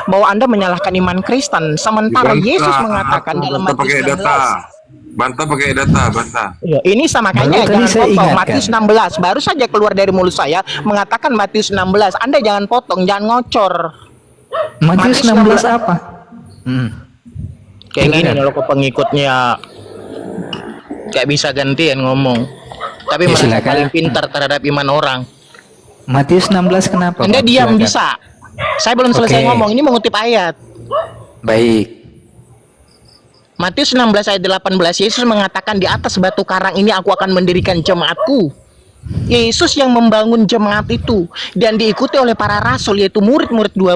bahwa Anda menyalahkan iman Kristen, sementara Yesus mengatakan dalam Matius 16. Bantah pakai data, bantah. Ya, ini sama makanya jangan potong Matius 16. Baru saja keluar dari mulut saya mengatakan Matius 16. Anda jangan potong, jangan ngocor. Matius 16 apa? Kayak gini kalau pengikutnya kayak bisa gantian ngomong. Tapi Ya, mereka silakan. paling pintar terhadap iman orang. Matius 16 kenapa? Anda Bang? diam Silakan. bisa. Saya belum selesai Oke. ngomong, ini mengutip ayat. Baik. Matius 16 ayat 18, Yesus mengatakan di atas batu karang ini aku akan mendirikan jemaatku. Yesus yang membangun jemaat itu dan diikuti oleh para rasul yaitu murid-murid 12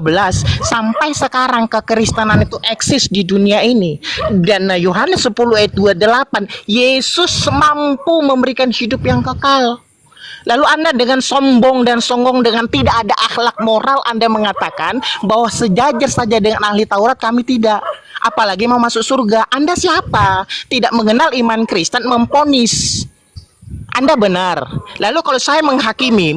sampai sekarang kekristenan itu eksis di dunia ini. Dan Yohanes 10 ayat 28, Yesus mampu memberikan hidup yang kekal. Lalu Anda dengan sombong dan songong dengan tidak ada akhlak moral Anda mengatakan bahwa sejajar saja dengan ahli Taurat kami tidak. Apalagi mau masuk surga. Anda siapa? Tidak mengenal iman Kristen memponis. Anda benar. Lalu kalau saya menghakimi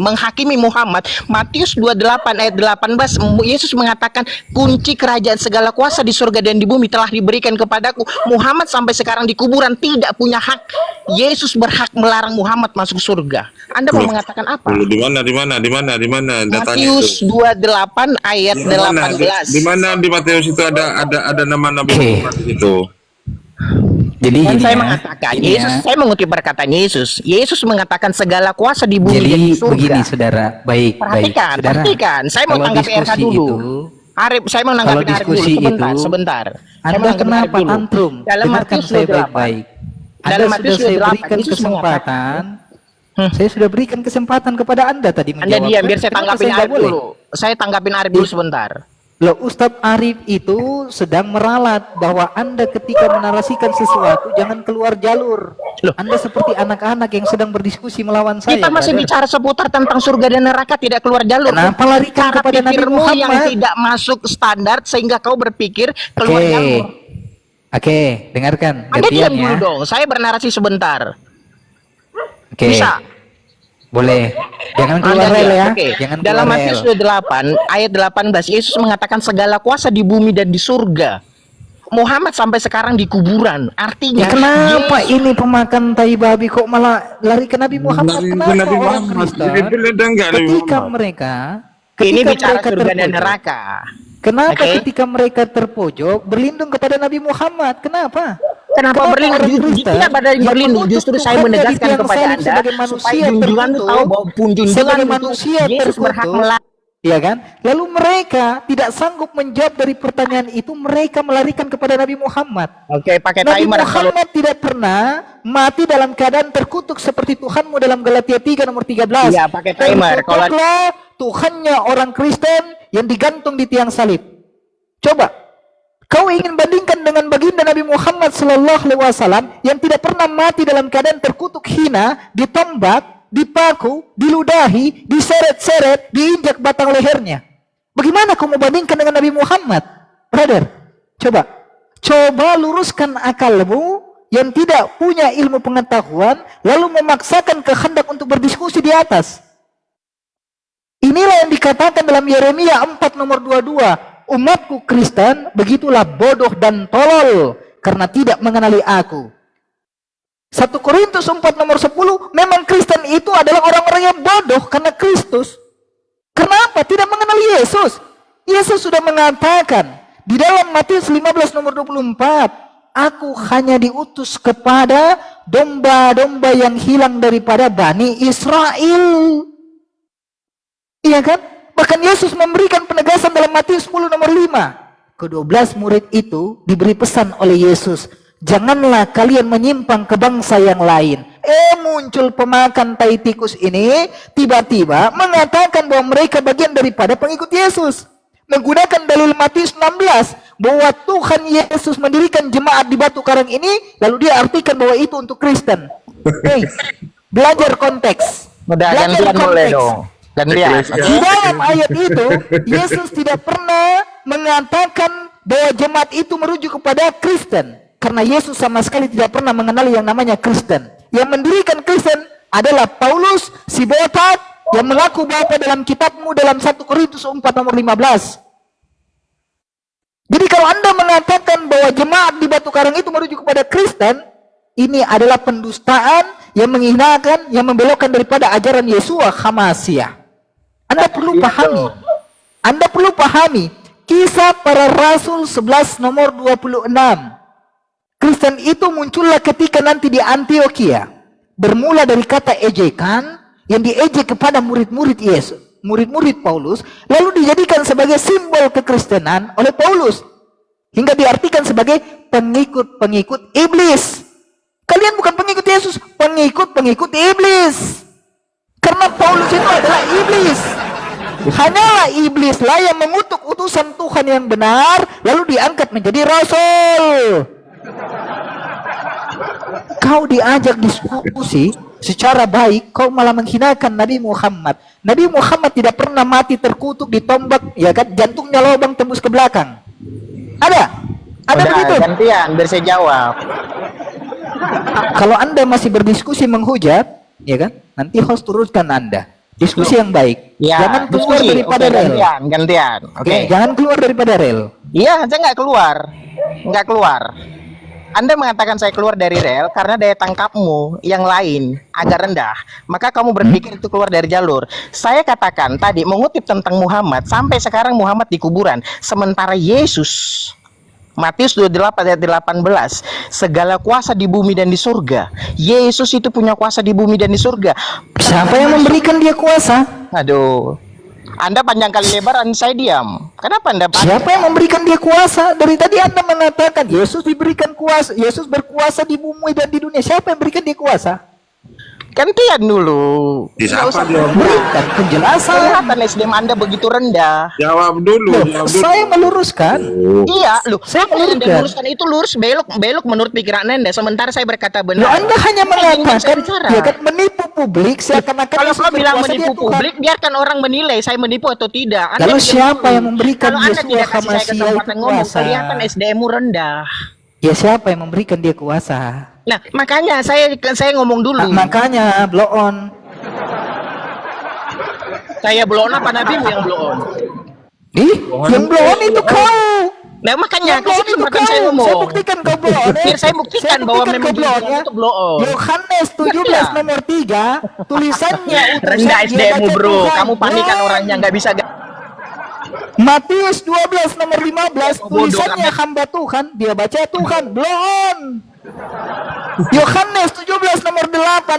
Muhammad, Matius 28 ayat 18, Yesus mengatakan kunci kerajaan segala kuasa di surga dan di bumi telah diberikan kepadaku. Muhammad sampai sekarang di kuburan tidak punya hak. Yesus berhak melarang Muhammad masuk surga. Anda mau mengatakan apa? Di mana datanya Matius itu? 28 ayat 18. Di mana di Matius itu ada nama Nabi Muhammad itu? Jadi Dan gini saya ya, mengatakan, gini Yesus, ya. saya mengutip perkataan Yesus. Yesus mengatakan segala kuasa di bumi Jadi dan di surga. begini saudara, baik, Perhatikan, baik. Saudara, perhatikan. Saya mau kalau tanggapi RK diskusi dulu. itu, Arif, saya mau kalau nanggapi Arif dulu. diskusi Sebentar, itu, sebentar. Saya mau Anda nanggapi Arif kenapa dulu. antrum? Dalam Dengarkan Matius saya 28. baik-baik. Dalam Anda Matius sudah saya 28, berikan Yesus kesempatan. Saya sudah berikan kesempatan kepada Anda tadi menjawab. Anda diam, biar saya Kenapa tanggapin nggak Arif boleh? dulu. Saya tanggapin Arif dulu sebentar. Loh, Ustadz Arif itu sedang meralat bahwa Anda ketika menarasikan sesuatu jangan keluar jalur. Loh. Anda seperti anak-anak yang sedang berdiskusi melawan saya. Kita masih brother. bicara seputar tentang surga dan neraka tidak keluar jalur. Kenapa larikan Cara kepada Nabi pikirmu yang Muhammad? tidak masuk standar sehingga kau berpikir keluar Oke. jalur. Oke, dengarkan. Anda Gantian diam dulu ya. dong. Saya bernarasi sebentar. Oke. Bisa. Boleh. Jangan keluar Anda rel diam. ya. Oke. Jangan Dalam keluar Matius rel. 28 ayat 18 Yesus mengatakan segala kuasa di bumi dan di surga. Muhammad sampai sekarang di kuburan. Artinya Ya, kenapa ini pemakan tai babi kok malah lari ke Nabi Muhammad? Kenapa Nabi orang Muhammad. Kristen Jadi beda enggak Nabi ketika Muhammad? mereka ini bicara mereka surga dan terpojok, neraka. kenapa Oke. ketika mereka terpojok berlindung kepada Nabi Muhammad? Kenapa? Kenapa berlindung? orang Kristen Tidak pada yang berlindung. menuntut Justru saya Tuhannya di menegaskan tiang kepada salib Anda sebagai supaya manusia junjungan terkutuk, tahu bahwa junjungan sebagai itu manusia Yesus berhak terkutuk, melarang. ya kan? Lalu mereka tidak sanggup menjawab dari pertanyaan itu, mereka melarikan kepada Nabi Muhammad. Oke, pakai Nabi timer kalau Muhammad tidak pernah mati dalam keadaan terkutuk seperti Tuhanmu dalam Galatia 3 nomor 13. Iya, pakai timer. Kalau Terkutuklah Tuhannya orang Kristen yang digantung di tiang salib. Coba, kau ingin bandingkan dengan baginda Nabi Muhammad sallallahu alaihi wasallam yang tidak pernah mati dalam keadaan terkutuk hina, ditombak, dipaku, diludahi, diseret-seret, diinjak batang lehernya. Bagaimana kau mau bandingkan dengan Nabi Muhammad? Brother, coba luruskan akalmu yang tidak punya ilmu pengetahuan lalu memaksakan kehendak untuk berdiskusi di atas. Inilah yang dikatakan dalam Yeremia 4 nomor 22. Umatku Kristen begitulah bodoh dan tolol karena tidak mengenali aku. 1 Korintus 4 nomor 10, memang Kristen itu adalah orang-orang yang bodoh karena Kristus. Kenapa? Tidak mengenali Yesus. Yesus sudah mengatakan di dalam Matius 15 nomor 24, aku hanya diutus kepada domba-domba yang hilang daripada Bani Israel. Iya kan? Bahkan Yesus memberikan penegasan dalam Matius 10 nomor 5. Ke-12 murid itu diberi pesan oleh Yesus, janganlah kalian menyimpang ke bangsa yang lain. Muncul pemakan tai tikus ini tiba-tiba mengatakan bahwa mereka bagian daripada pengikut Yesus. Menggunakan dalil Matius 16 bahwa Tuhan Yesus mendirikan jemaat di batu karang ini, lalu dia artikan bahwa itu untuk Kristen. Belajar konteks. Udah gantian boleh dong. Gantian. Di dalam ayat itu, Yesus tidak pernah mengatakan bahwa jemaat itu merujuk kepada Kristen. Karena Yesus sama sekali tidak pernah mengenali yang namanya Kristen. Yang mendirikan Kristen adalah Paulus, si botak, yang mengaku bahwa dalam kitabmu dalam 1 Korintus 4 nomor 15. Jadi kalau Anda mengatakan bahwa jemaat di Batu Karang itu merujuk kepada Kristen, ini adalah pendustaan yang menghinakan, yang membelokkan daripada ajaran Yesua Hamasiyah. Anda perlu pahami. Anda perlu pahami Kisah Para Rasul 11 nomor 26. Kristen itu muncullah ketika nanti di Antioquia. Bermula dari kata ejekan yang diejek kepada murid-murid Yesus, murid-murid Paulus, lalu dijadikan sebagai simbol kekristenan oleh Paulus hingga diartikan sebagai pengikut-pengikut iblis. Kalian bukan pengikut Yesus, pengikut-pengikut iblis. Karena Paulus itu adalah iblis. Hanyalah iblislah yang mengutuk utusan Tuhan yang benar lalu diangkat menjadi rasul. Kau diajak diskusi secara baik, kau malah menghinakan Nabi Muhammad. Nabi Muhammad tidak pernah mati terkutuk, ditombak, ya kan, jantungnya lubang tembus ke belakang. Ada Udah, begitu. gantian biar saya jawab. Kalau Anda masih berdiskusi menghujat, ya kan, nanti host turunkan Anda. Diskusi yang baik. Ya, Jangan keluar diskusi. daripada Oke, rel. gantian. Oke. Jangan keluar daripada rel. Iya, saya nggak keluar. Anda mengatakan saya keluar dari rel karena daya tangkapmu yang lain agak rendah. Maka kamu berpikir itu keluar dari jalur. Saya katakan tadi mengutip tentang Muhammad, sampai sekarang Muhammad di kuburan. Sementara Yesus, Matius 28 ayat 18, segala kuasa di bumi dan di surga. Yesus itu punya kuasa di bumi dan di surga. Siapa yang memberikan dia kuasa? Aduh, Anda panjang kali lebar, saya diam. Kenapa Anda panjang? Siapa yang memberikan dia kuasa? Dari tadi Anda mengatakan Yesus diberikan kuasa, Yesus berkuasa di bumi dan di dunia. Siapa yang berikan dia kuasa? Gantian dulu. Di Nggak siapa usah dia? Berikan penjelasan. kelihatan SDM Anda begitu rendah. Jawab dulu, Loh, jawab dulu. saya meluruskan. Iya, loh. Saya Apa yang Anda meluruskan. luruskan itu lurus belok menurut pikiran Anda. Sementara saya berkata Loh, benar. Anda hanya mengatakan bicara. ya kan, menipu publik seakan-akan Kalau Yesus kau bilang berkuasa, dia menipu Tuhan. publik, biarkan orang menilai saya menipu atau tidak. Lalu tidak siapa dulu. yang memberikan Kalau Anda Yesua tidak kasih saya Hamasiyah kesempatan itu ngomong, kuasa? kelihatan SDM-mu rendah. Ya siapa yang memberikan dia kuasa? Nah, makanya saya ngomong dulu. Makanya blow on. Saya blow on apa nabimu yang blow on? Yang blow on itu kau. Nah, makanya Yang blow kasih on itu kesempatan kau. saya ngomong. Saya buktikan kau blow on. Biar saya buktikan bahwa memang kau blow on, itu blow on. Yohanes 17 nomor 3 tulisannya utusan Rendah dia SDM-mu, baca bro. Tuhan. Kamu panikan Blow on. orangnya nggak bisa. Matius 12 nomor 15 Bodoh tulisannya amat. hamba Tuhan, dia baca Tuhan. Blow on. Yohanes 17 nomor 8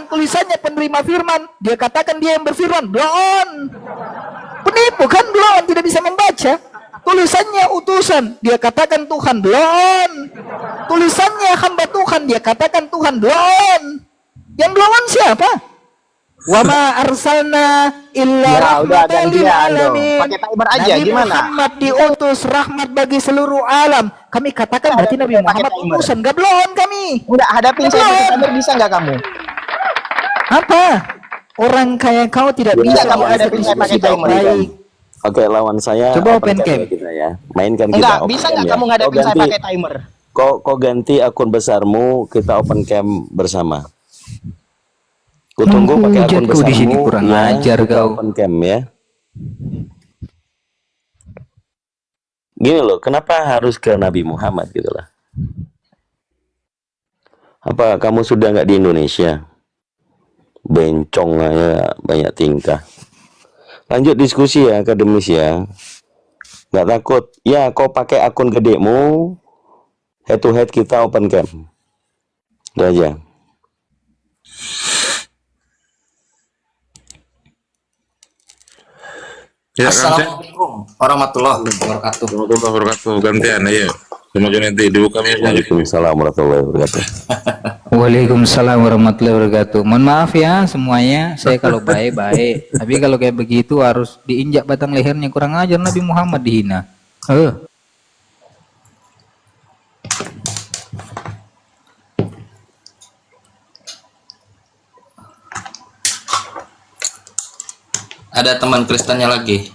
tulisannya penerima firman, dia katakan dia yang berfirman. Blow on. Penipu kan, blow on, tidak bisa membaca. Tulisannya utusan, dia katakan Tuhan. Blow on. Tulisannya hamba Tuhan, dia katakan Tuhan. Blow on. Yang blow on siapa? Wa ma arsalna illa Ya, udah rahmatan lil gantian dong. alamin. Pakai timer aja, Nabi gimana? Muhammad diutus rahmat bagi seluruh alam. Kami katakan berarti Nabi pakai Muhammad timer. utusan, gak blow on kami. Udah hadapin saya pakai timer, bisa nggak kamu? Apa? Orang kayak kau tidak Bisa bisa kamu diajak hadapin saya pakai diskusi timer. baik-baik. Oke, lawan saya Coba open cam. ya kita ya. Mainkan kita Enggak, open bisa cam nggak ya. kamu ngadapin Kau saya ganti- pakai timer? Kau ganti akun besarmu, kita open cam bersama. Ku tunggu pakai akun Menghujat kau besarmu. di sini, kurang ajar kita kau. Open cam ya. Gini loh, kenapa harus ke Nabi Muhammad gitu lah? Apa kamu sudah nggak di Indonesia? Bencong aja, banyak tingkah. Lanjut diskusi ya, akademis ya. Nggak takut. Ya, kau pakai akun gedemu, head to head kita open cam. Itu aja. Ya, gantian. Assalamualaikum warahmatullahi wabarakatuh. Warahmatullahi wabarakatuh. Gantian, ayo. Sama Junedi, dibuka mic-nya. Waalaikumsalam warahmatullahi wabarakatuh. Waalaikumsalam warahmatullahi wabarakatuh. Mohon maaf ya semuanya, saya kalau baik-baik, tapi kalau kayak begitu harus diinjak batang lehernya, kurang ajar Nabi Muhammad dihina. Ada teman Kristennya lagi.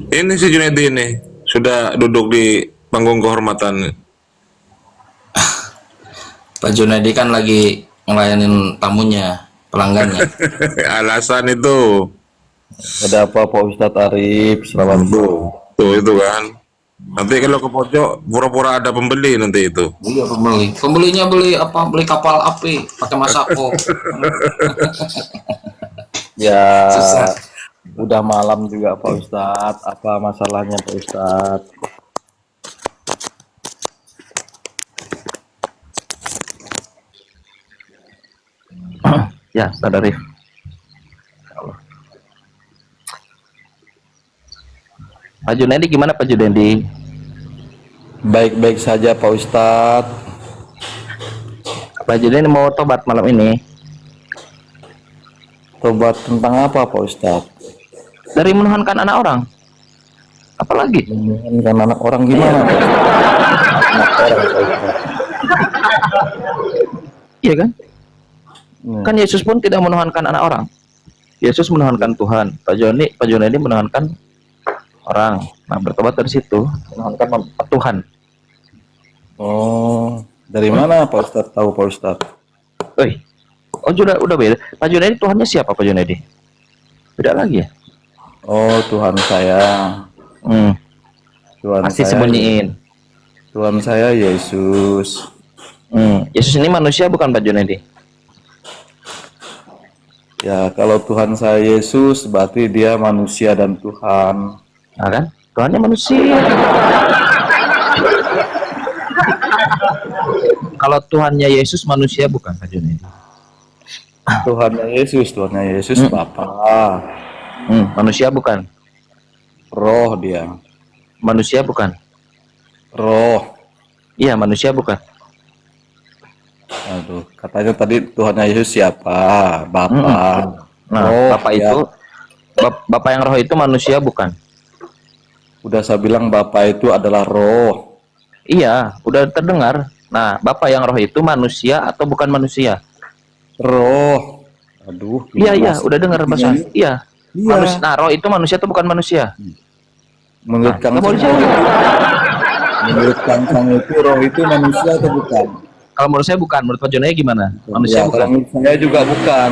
Ini si Junedi ini sudah duduk di panggung kehormatan. Pak Junedi kan lagi ngelayanin tamunya, pelanggannya. Alasan itu. Ada apa Pak Ustadz Arif? Selamat Tuh itu kan. Nanti kalau ke pojok pura-pura ada pembeli nanti itu. Iya pembeli. Pembelinya beli apa? Beli kapal api pakai Masako. Ya, Susah. udah malam juga Pak Ustadz. Apa masalahnya Pak Ustadz? Ya, Ustaz Arif. Pak Junaidi gimana Pak Junaidi? Baik-baik saja Pak Ustadz. Pak Junaidi mau tobat malam ini Tobat tentang apa Pak Ustadz? dari menuhankan anak orang. Apalagi? Kan anak orang gimana? Pak Ustadz? Anak orang Pak Ustadz. Iya kan? Hmm. Kan Yesus pun tidak menuhankan anak orang. Yesus menuhankan Tuhan. Pak Junaidi menuhankan orang. Nah, bertobat dari situ, menuhankan Tuhan. Oh, dari mana Pak Ustadz tahu Pak Ustadz? Oh, udah beda. Pak Junaidi Tuhannya siapa Pak Junaidi? Beda lagi ya? Oh, Tuhan saya. Tuhan Pasti saya. sembunyiin. Tuhan saya Yesus. Yesus ini manusia bukan Pak Junaidi? Ya, kalau Tuhan saya Yesus, berarti dia manusia dan Tuhan. Nah kan? Tuhannya manusia. Kalau Tuhannya Yesus manusia bukan Pak Junaidi? Tuhannya Yesus Bapa. Manusia bukan? Roh dia. Manusia bukan? Roh. Iya, manusia bukan? Aduh, katanya tadi Tuhannya Yesus siapa? Bapa. Nah, Roh, Bapak ya. itu Bapak yang roh itu manusia bukan? Udah saya bilang Bapa itu adalah roh. Iya, udah terdengar. Nah, Bapak yang roh itu manusia atau bukan manusia? Roh. Aduh. Iya, gimana sih? udah dengar bahasa. Iya. Iya. Manusia. Nah, roh itu manusia atau bukan manusia? Menurut Kang Nggak mau Sang, dijawab. menurut Kang Sang itu roh itu manusia atau bukan? Kalau menurut saya bukan. Menurut Pak Junaidi gimana? Manusia Ya, bukan. kalau menurut saya juga bukan.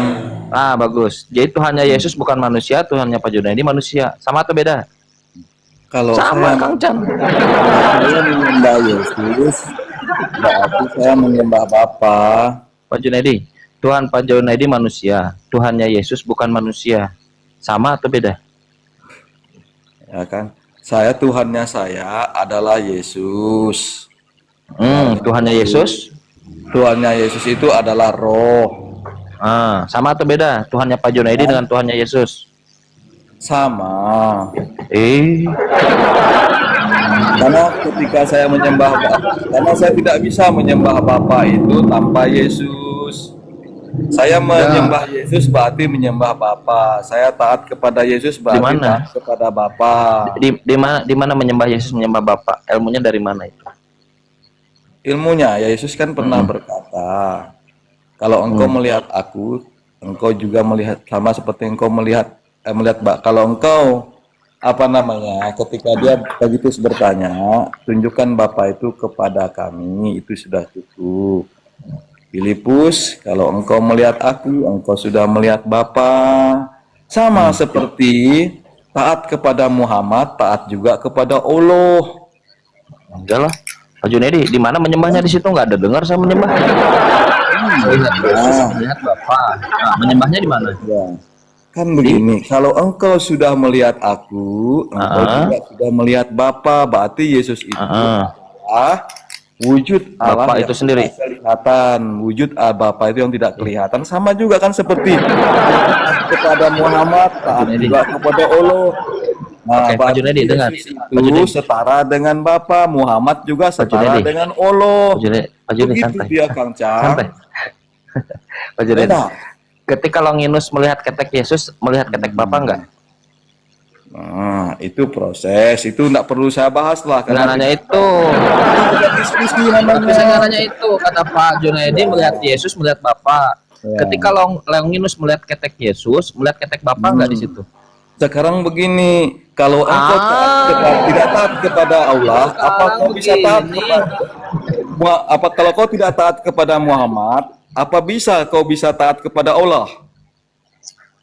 Ah, bagus. Jadi Tuhannya Yesus bukan manusia, Tuhannya Pak Junaidi manusia. Sama atau beda? Kalau Sama, saya, Kang Chan. saya menyembah Yesus, berarti saya menyembah Bapa. Pak Junaidi, Tuhan Pak Junaidi manusia, Tuhannya Yesus bukan manusia. Sama atau beda? Ya kan? Tuhannya saya adalah Yesus. Tuhannya Yesus. Tuhannya Yesus itu adalah roh. Ah, sama atau beda? Tuhannya Pak Junaidi dengan Tuhannya Yesus. Sama. Karena ketika saya menyembah karena saya tidak bisa menyembah Bapa itu tanpa Yesus. Saya menyembah Yesus berarti menyembah Bapa. Saya taat kepada Yesus berarti Di mana? taat kepada Bapa. di mana menyembah Yesus menyembah Bapa? Ilmunya dari mana itu? Ilmunya, ya Yesus kan pernah berkata, kalau engkau melihat aku, engkau juga melihat sama seperti engkau melihat kalau engkau ketika dia Petrus bertanya, tunjukkan Bapa itu kepada kami, itu sudah cukup. Filipus, kalau engkau melihat aku, engkau sudah melihat Bapa. Sama seperti taat kepada Muhammad, taat juga kepada Allah. Enggak lah. Pak Junaidi, di mana menyembahnya di situ nggak ada dengar saya menyembah. Melihat Yesus, melihat Bapa. Nah, menyembahnya di mana? Ya. Kan begini, kalau engkau sudah melihat aku, engkau juga sudah melihat Bapa, berarti Yesus itu adalah wujud Allah Bapa yang itu sendiri. tidak kelihatan, wujud Bapa itu yang tidak kelihatan. Sama juga kan seperti kepada Muhammad, taat juga kepada Allah. Nah, Oke, Pak Junaidi, dengar. Yesus Pak itu Junaidi. setara dengan Bapa, Muhammad juga setara Junaidi. dengan Allah. Pak Junaidi, Begitu santai. dia Kang Cang. Santai. Pak Junaidi. Beda. Ketika Longinus melihat ketek Yesus, melihat ketek Bapa enggak? Nah, itu proses, itu enggak perlu saya bahas lah. Nggak nanya itu. Kita diskusi namanya. Tapi saya nggak nanya itu. Kata Pak Junaidi melihat Yesus, melihat Bapa. Ketika Longinus melihat ketek Yesus, melihat ketek Bapa enggak di situ? Sekarang begini, kalau engkau tidak taat kepada Allah, apa kau bisa taat kepada kalau kau tidak taat kepada Muhammad, apa bisa kau bisa taat kepada Allah?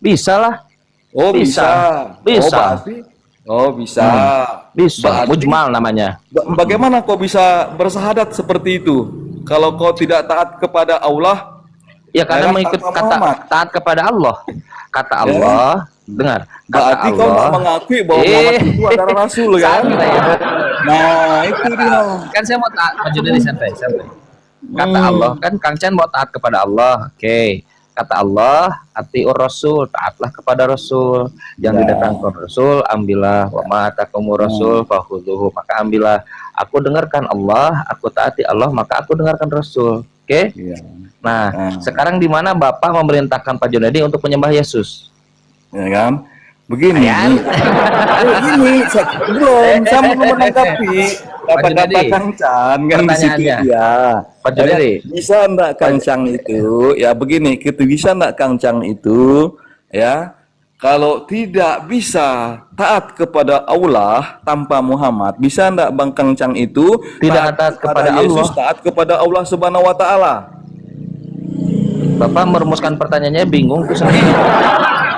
Bisa lah. Oh, bisa. Bisa. Oh, bisa. Bisa, Berarti mujmal namanya. bagaimana kau bisa bersahadat seperti itu? Kalau kau tidak taat kepada Allah, Ya karena ya, mengikut tanpa kata Muhammad. taat kepada Allah. Kata Allah, dengar. Kata Berarti kau Allah. nggak mengakui bahwa Muhammad itu adalah Rasul kan? Santai, ya. Nah, itu dia. Kan saya mau taat, Pak Junedi santai. Kata Allah, kan Kang Chan mau taat kepada Allah. Oke. Kata Allah, atiur Rasul, taatlah kepada Rasul. Yang didatangkan Rasul, ambillah. Wa ma atakumur Rasul, fakhudhuhu. Maka ambillah. Aku dengarkan Allah, aku taati Allah, maka aku dengarkan Rasul. Oke? Iya. Nah, sekarang di mana Bapak memerintahkan Pak Junedi untuk menyembah Yesus? Ya kan? Begini. Ayan. Ini saya belum menanggapi kata-kata Junedi, Kang Chan kan di situ pertanyaannya. ya. Pak Junedi. Bisa enggak Kang Chan itu? Ya begini, gitu bisa enggak Kang Chan itu? Ya, kalau tidak bisa taat kepada Allah tanpa Muhammad, bisa enggak Bang Kang Chan itu Tidak taat kepada Yesus, Allah. taat kepada Allah Subhanahu wa taala? Bapak merumuskan pertanyaannya bingung tuh saya.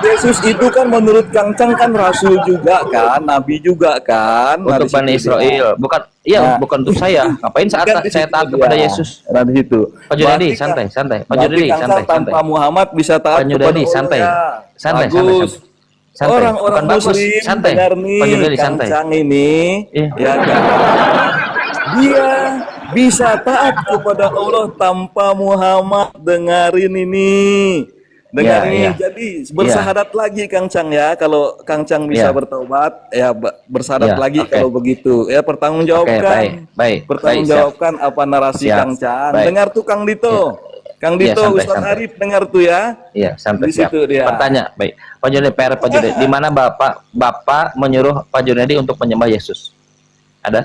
Yesus itu kan menurut Kang Chan kan rasul juga kan, nabi juga kan. Nah, Untuk di situ Bani dia. Israel, bukan iya, Nah. bukan untuk saya. Ngapain saat Kan di saya situ taat dia. kepada Yesus? Nah, di situ. Pak Junedi, Berarti santai, kan- santai. Pak berarti Junedi, Kang Chan santai, santai. tanpa Muhammad bisa taat Pak kepada Junedi, Allah santai. ya. Santai, Bagus. Santai. Orang-orang Bukan bagus, muslim santai. dengar nih Pak Junedi, Kang santai. Chan ini Iya. ya kan. Dia bisa taat kepada Allah tanpa Muhammad. Dengarin ini. Dengar Iya, ini. iya. Jadi bersahadat lagi Kang Chan ya. Kalau Kang Chan bisa Iya. bertobat ya bersahadat Iya, lagi oke. kalau begitu. Ya Oke, pertanggungjawabkan. baik. Pertanggungjawabkan apa narasi Siap. Kang Chan. Baik. Dengar tuh Kang Dito. Kang Iya, Dito, santai, Ustaz santai. Arif dengar tuh ya. Iya, santai, Di siap. situ dia. Pertanyaan, baik. Pak Junedi, Pak Junedi, di mana Bapak menyuruh Pak Junedi untuk menyembah Yesus? Ada?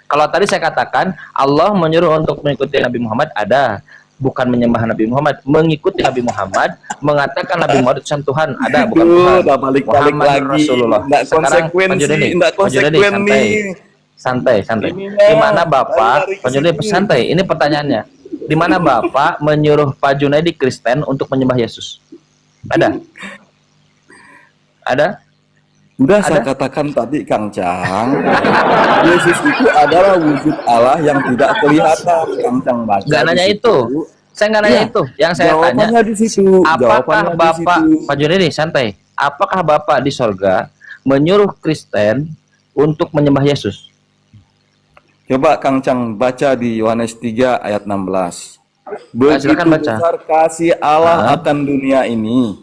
Kalau tadi saya katakan Allah menyuruh untuk mengikuti Nabi Muhammad, ada. Bukan menyembah Nabi Muhammad, mengikuti Nabi Muhammad, mengatakan Nabi Muhammad utusan Tuhan, ada bukan Tuhan. Udah balik-balik Muhammad lagi. Rasulullah. Nggak Sekarang konsekuen Pak Junedi, sih, nggak Pak Junedi, konsekuen santai. nih. Santai. Ini Di mana lah, Bapak, lari ke Pak Junedi sini. santai. Ini pertanyaannya. Di mana Bapak menyuruh Pak Junedi Kristen untuk menyembah Yesus? Ada? Ada? Udah saya Ada? katakan tadi Kang Cang, Yesus itu adalah wujud Allah yang tidak kelihatan. Kang Cang baca. Nggak di nanya situ. itu. Saya nggak nanya Iya. itu. Yang saya tanya, Jawabannya di situ. apakah Jawabannya di Bapak, situ. Pak Junedi santai, apakah Bapak di sorga menyuruh Kristen untuk menyembah Yesus? Coba Kang Cang baca di Yohanes 3 ayat 16. silakan baca. besar kasih Allah akan dunia ini.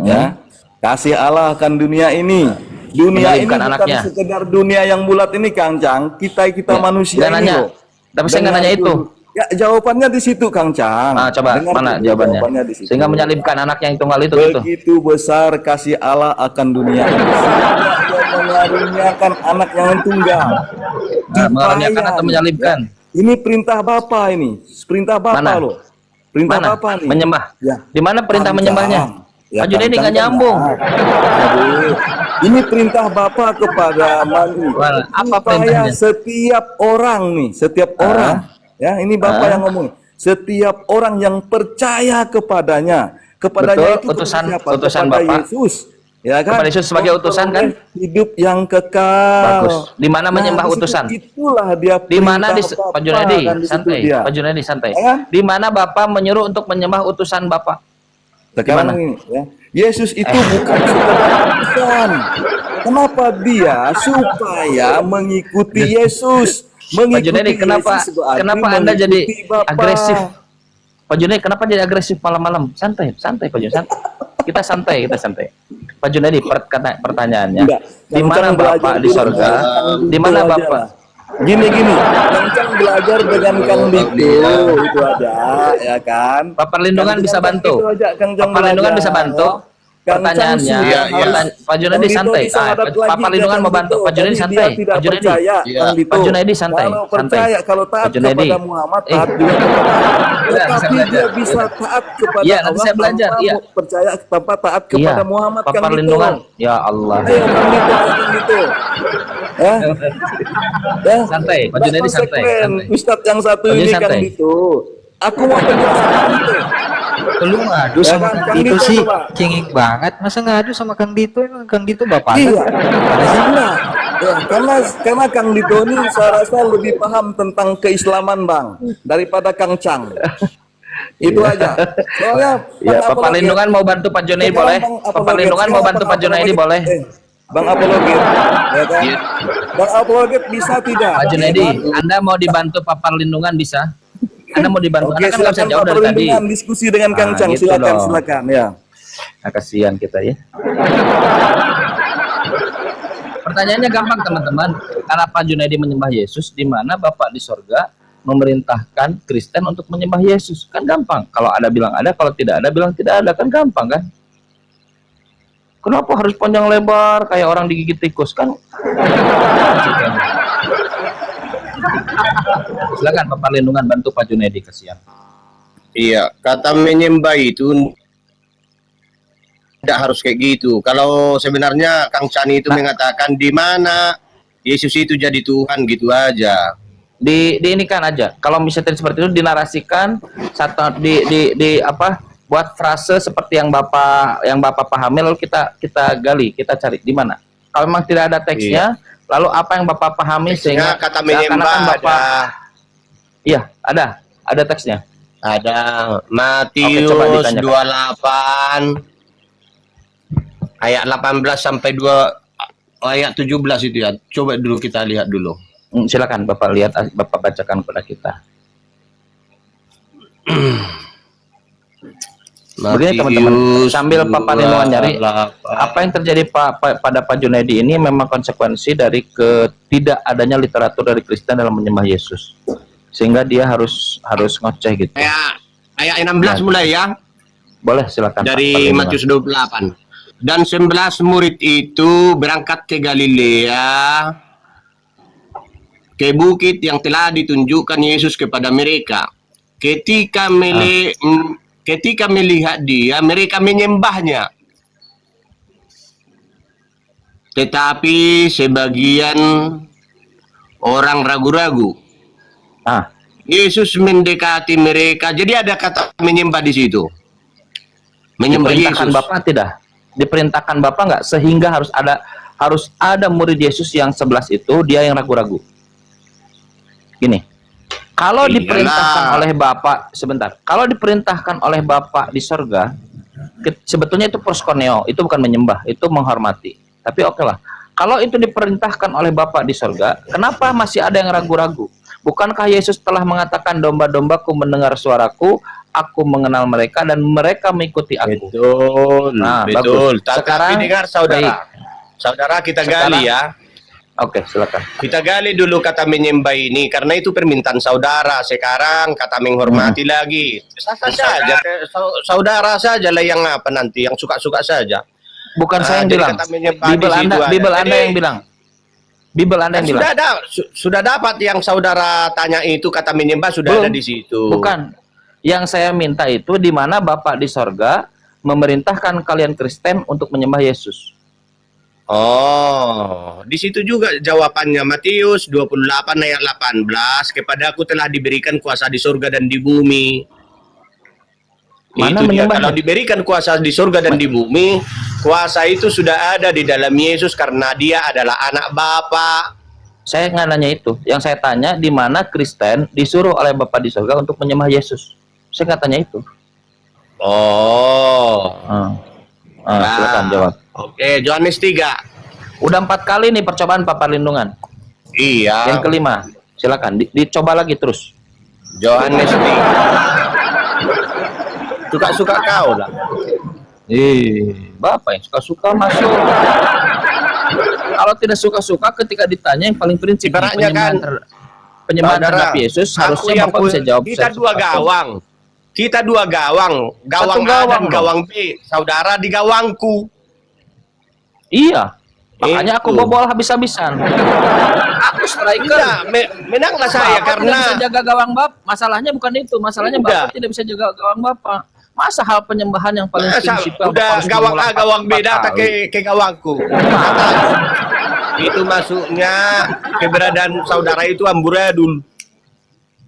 Ya. Kasih Allah akan dunia ini. Dunia ini Menyalibkan bukan anaknya. sekedar dunia yang bulat ini Kang Cang. Kita Ya, manusia nggak ini nanya. loh. Tapi saya nggak Dengar nanya itu. dulu. Ya, jawabannya di situ Kang Cang. Nah, coba Dengar mana dulu jawabannya? di situ. Sehingga menyalibkan anak yang tunggal itu gitu. Begitu besar kasih Allah akan dunia ini. Sehingga Dia mengaruniakan anak yang tunggal. Mengaruniakan Dibayar. atau menyalibkan? Ya, ini perintah Bapa ini. Perintah Bapa Mana? loh. Perintah Mana? Bapa nih. Menyembah. Ya. Di mana perintah Kang menyembahnya? Cang. Ya, Pak Junedi Kang nggak Cang nyambung. Aduh. Ini perintah Bapa kepada Mani. Wah, apa Supaya perintahnya? setiap orang nih, setiap orang. Ya, ini Bapak yang ngomong. Setiap orang yang percaya kepadanya. Kepadanya Betul, itu utusan- kepada siapa? utusan Kepada Bapak. Yesus. Ya kan? Kepada Yesus sebagai utusan kan? Hidup yang kekal. Bagus. Di mana menyembah di situ utusan? Itulah dia Di mana di perintah Pak Bapa, Junedi kan, di situ santai, dia. Pak Junedi santai. Ya. Di mana Bapak menyuruh untuk menyembah utusan Bapak? Sekarang Gimana? ini ya. Yesus itu bukan sekedar utusan. Kenapa dia supaya mengikuti Yesus? Pak Junedi, kenapa berarti Anda jadi mengikuti Bapa. agresif? Pak Junedi, kenapa jadi agresif malam-malam? Santai Pak Junedi. Kita santai. Pak Junedi, pertanyaannya, Enggak. di mana Kang Cang Bapak belajar di dulu, sorga? Kang Di mana Dito aja Bapak? lah. Gini, Kang Cang belajar dengan Kang Dito, itu aja, ya kan? Pak Perlindungan Kang bisa Cang bantu. itu aja, Kang Cang Pak Perlindungan belajar, bisa bantu. ya. Kang Cang Pertanyaannya, sudah harus- Pak Junedi Kang Dito santai. disahadat Pak lagi, Perlindungan Kang mau bantu. Dito. Pak Junedi Tadi santai. dia tidak Pak Junedi. percaya, Kang Dito. Pak Junedi santai. Kalau percaya, kalau taat Pak Junedi. kepada Muhammad, Eh. taat juga kepada Iya, Tetapi saya dia belajar. bisa taat kepada Iya, nanti Allah saya belajar, tanpa iya. percaya, tanpa taat kepada Muhammad, Pak Kang Dito. Perlindungan. Ya Allah. Ayo Kang Dito, Kang Dito. Ya. Ya. Santai, Pak Nggak Junedi santai. konsekuen. Ustadz yang satu Pak Junedi ini Kang santai. Dito. Aku mau penjelasan Kang Dito. Lu ngadu Ya sama kan, Kang Kang Dito Dito sih, coba. cengeng banget. Masa ngadu sama Kang Dito? Emang Kang Dito bapak Iya, karena ya, karena Kang Dito ini saya rasa lebih paham tentang keislaman bang daripada Kang Chang. Itu aja. Soalnya Ya, Pak Palindungan mau bantu Pak Junaidi boleh? Pak Palindungan mau bantu Pak Junaidi boleh? Bang Apologit, ya kan? Bang Apologit bisa tidak? Pak Junaidi, Anda mau dibantu Pak Palindungan bisa? Anda mau dibantu? Oke, Anda kan nggak bisa silakan jauh Pak dari tadi. Perlindungan diskusi dengan Kang Ah, Chang. gitu Silakan, dong. silakan ya. Nah, kasihan kita ya. Pertanyaannya gampang teman-teman. Karena Pak Junaidi menyembah Yesus, di mana Bapak di sorga memerintahkan Kristen untuk menyembah Yesus? Kan gampang. Kalau ada bilang ada, kalau tidak ada bilang tidak ada. Kan gampang kan? Kenapa harus panjang lebar kayak orang digigit tikus kan? Silakan Pak Palindungan bantu Pak Junaidi, kasihan. Iya, kata menyembah itu tidak harus kayak gitu. Kalau sebenarnya Kang Chani itu mengatakan di mana Yesus itu jadi Tuhan gitu aja. Di ini kan aja. Kalau misalnya seperti itu dinarasikan satu di apa? Buat frase seperti yang Bapak pahami, lalu kita gali, kita cari di mana. Kalau memang tidak ada teksnya, lalu apa yang Bapak pahami sehingga Kata menyembah seakan-akan Bapak ada. Iya, ada teksnya. Ada Oke, Matius coba ditanyakan. 28 ayat 18 sampai 2 ayat 17 itu ya. Coba dulu kita lihat dulu. Silakan Bapak lihat, Bapak bacakan kepada kita. Begini teman-teman, sambil Pak Palindungan nyari, apa yang terjadi pada Pak Junaidi ini memang konsekuensi dari ketidak adanya literatur dari Kristen dalam menyembah Yesus, sehingga dia harus ngoceh gitu. Ayat 16 mulai ya. Boleh silakan. Dari Matius 28. Dan 11 murid itu berangkat ke Galilea, ke bukit yang telah ditunjukkan Yesus kepada mereka. Ketika melihat dia, mereka menyembahnya. Tetapi sebagian orang ragu-ragu. Yesus mendekati mereka. Jadi ada kata menyembah di situ. Menyembah Diperintahkan Yesus. Bapak tidak? Diperintahkan Bapak nggak sehingga harus ada murid Yesus yang 11 itu dia yang ragu-ragu. Gini, kalau Iyalah. diperintahkan oleh Bapak, sebentar, kalau diperintahkan oleh Bapak di sorga, sebetulnya itu proskuneo, itu bukan menyembah, itu menghormati. Tapi oke lah, kalau itu diperintahkan oleh Bapak di sorga, kenapa masih ada yang ragu-ragu? Bukankah Yesus telah mengatakan domba-dombaku mendengar suaraku, aku mengenal mereka dan mereka mengikuti aku. Betul, Nah, betul. bagus. Sekarang, Tapi dengar saudara, baik. saudara kita Sekarang- gali ya. Oke, silakan. Kita gali dulu kata menyembah ini karena itu permintaan saudara. Sekarang kata menghormati lagi. Sah-sah saja, saudara saja lah yang apa nanti, yang suka-suka saja. Bukan saya yang jadi bilang. kata menyembah Bibel di situ Anda, ada. Bibel Anda Jadi- yang bilang. Bibel Anda yang bilang. Sudah dapat yang saudara tanya itu kata menyembah sudah Belum. ada di situ. Bukan. Yang saya minta itu di mana Bapak di sorga memerintahkan kalian Kristen untuk menyembah Yesus. Oh, di situ juga jawabannya Matius 28 ayat 18, kepadaku telah diberikan kuasa di surga dan di bumi. Mana Itu dia. menyembahnya? Kalau diberikan kuasa di surga dan di bumi, kuasa itu sudah ada di dalam Yesus karena dia adalah anak Bapa. Saya nggak nanya itu. Yang saya tanya di mana Kristen disuruh oleh Bapak di sorga untuk menyembah Yesus. Saya nggak tanya itu. Oh. Silakan jawab. Oke, Yohanes 3. Udah 4 kali nih percobaan Pak Palindungan. Iya. Yang kelima, silakan dicoba lagi terus. Yohanes 3. Suka-suka kau lah. Bapak yang suka-suka masuk. Kalau tidak suka-suka ketika ditanya yang paling prinsip Ibaratnya kan, penyembahan saudara, terhadap Yesus aku harusnya yang Bapak bisa jawab. Kita saya dua suka. gawang. Kita dua gawang. Gawang Satu A gawang dan dong. gawang B. Saudara di gawangku. Iya. Makanya aku Itu. bobol habis-habisan. Aku striker. Tidak, menanglah saya Bapak karena tidak bisa jaga gawang Bapak. Masalahnya bukan itu. Masalahnya Udah. Bapak tidak bisa jaga gawang Bapak. Masa hal penyembahan yang paling masa prinsipil udah Bapak harus gawang A, mengulang gawang B 4 datang kali? ke gawangku. Itu masuknya keberadaan saudara itu amburadul.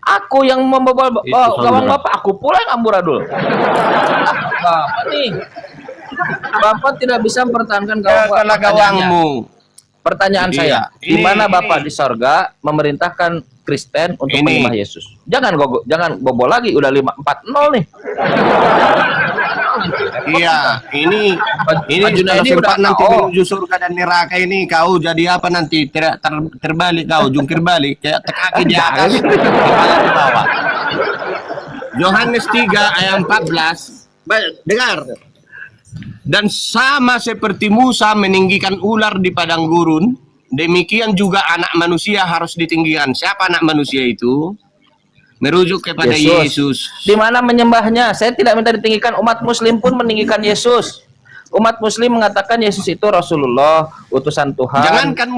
Aku yang membobol gawang Bapak, aku pula yang amburadul. Bapak nih. Bapak tidak bisa mempertahankan gawang Bapak. Kalau gawangmu. Pertanyaan saya, di mana Bapak di sorga memerintahkan Kristen untuk menyembah Yesus? Jangan bobol lagi, udah 4-0 nih. Iya, ini sudah sempat nanti menuju surga dan neraka ini kau jadi apa nanti terbalik kau jungkir balik kayak kaki di atas, kepala di bawah. Yohanes 3 ayat 14, dengar. Dan sama seperti Musa meninggikan ular di padang gurun, demikian juga anak manusia harus ditinggikan. Siapa anak manusia itu? Merujuk kepada Yesus. Di mana menyembahnya? Saya tidak minta ditinggikan. Umat Muslim pun meninggikan Yesus. Umat Muslim mengatakan Yesus itu Rasulullah, utusan Tuhan. Jangankan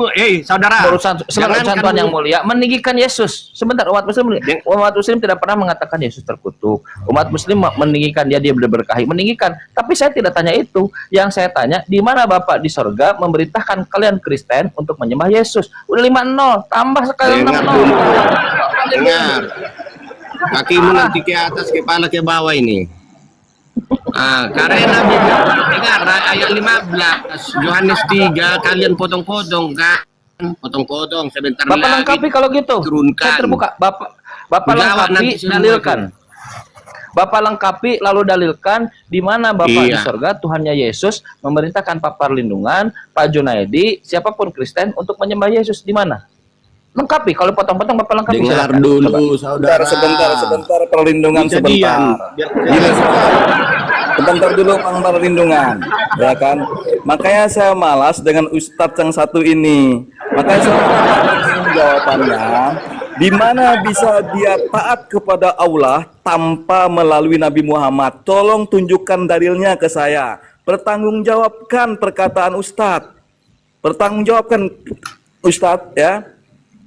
saudara, utusan Tuhan yang mulia, meninggikan Yesus. Sebentar, umat Muslim tidak pernah mengatakan Yesus terkutuk. Umat Muslim meninggikan dia berkahi, meninggikan. Tapi saya tidak tanya itu. Yang saya tanya, di mana Bapak di sorga memerintahkan kalian Kristen untuk menyembah Yesus? Udah 5-0, tambah sekali 6-0. Dengar. Kakimu nanti ke atas, kepala ke bawah ini. Karena dengar ayat 15 Yohanes 3 kalian potong-potong kan, potong-potong sebentar Bapak lagi. Lengkapi kalau gitu. Turunkan. Saya terbuka. Bapak lengkapi, dalilkan. Bapak lengkapi lalu dalilkan di mana Bapak di surga Tuhannya Yesus memerintahkan Pak Perlindungan, Pak Junaidi, siapapun Kristen untuk menyembah Yesus di mana? Lengkapi. Kalau potong-potong Bapak lengkapi. Dengar silakan. dulu saudara. Sebentar, Perlindungan sebentar. Sebentar dulu Bang Perlindungan, ya kan? Makanya saya malas dengan Ustadz yang satu ini. Makanya saya ingin jawabannya, di mana bisa dia taat kepada Allah tanpa melalui Nabi Muhammad? Tolong tunjukkan dalilnya ke saya. Pertanggungjawabkan perkataan Ustadz. Pertanggungjawabkan Ustadz, ya.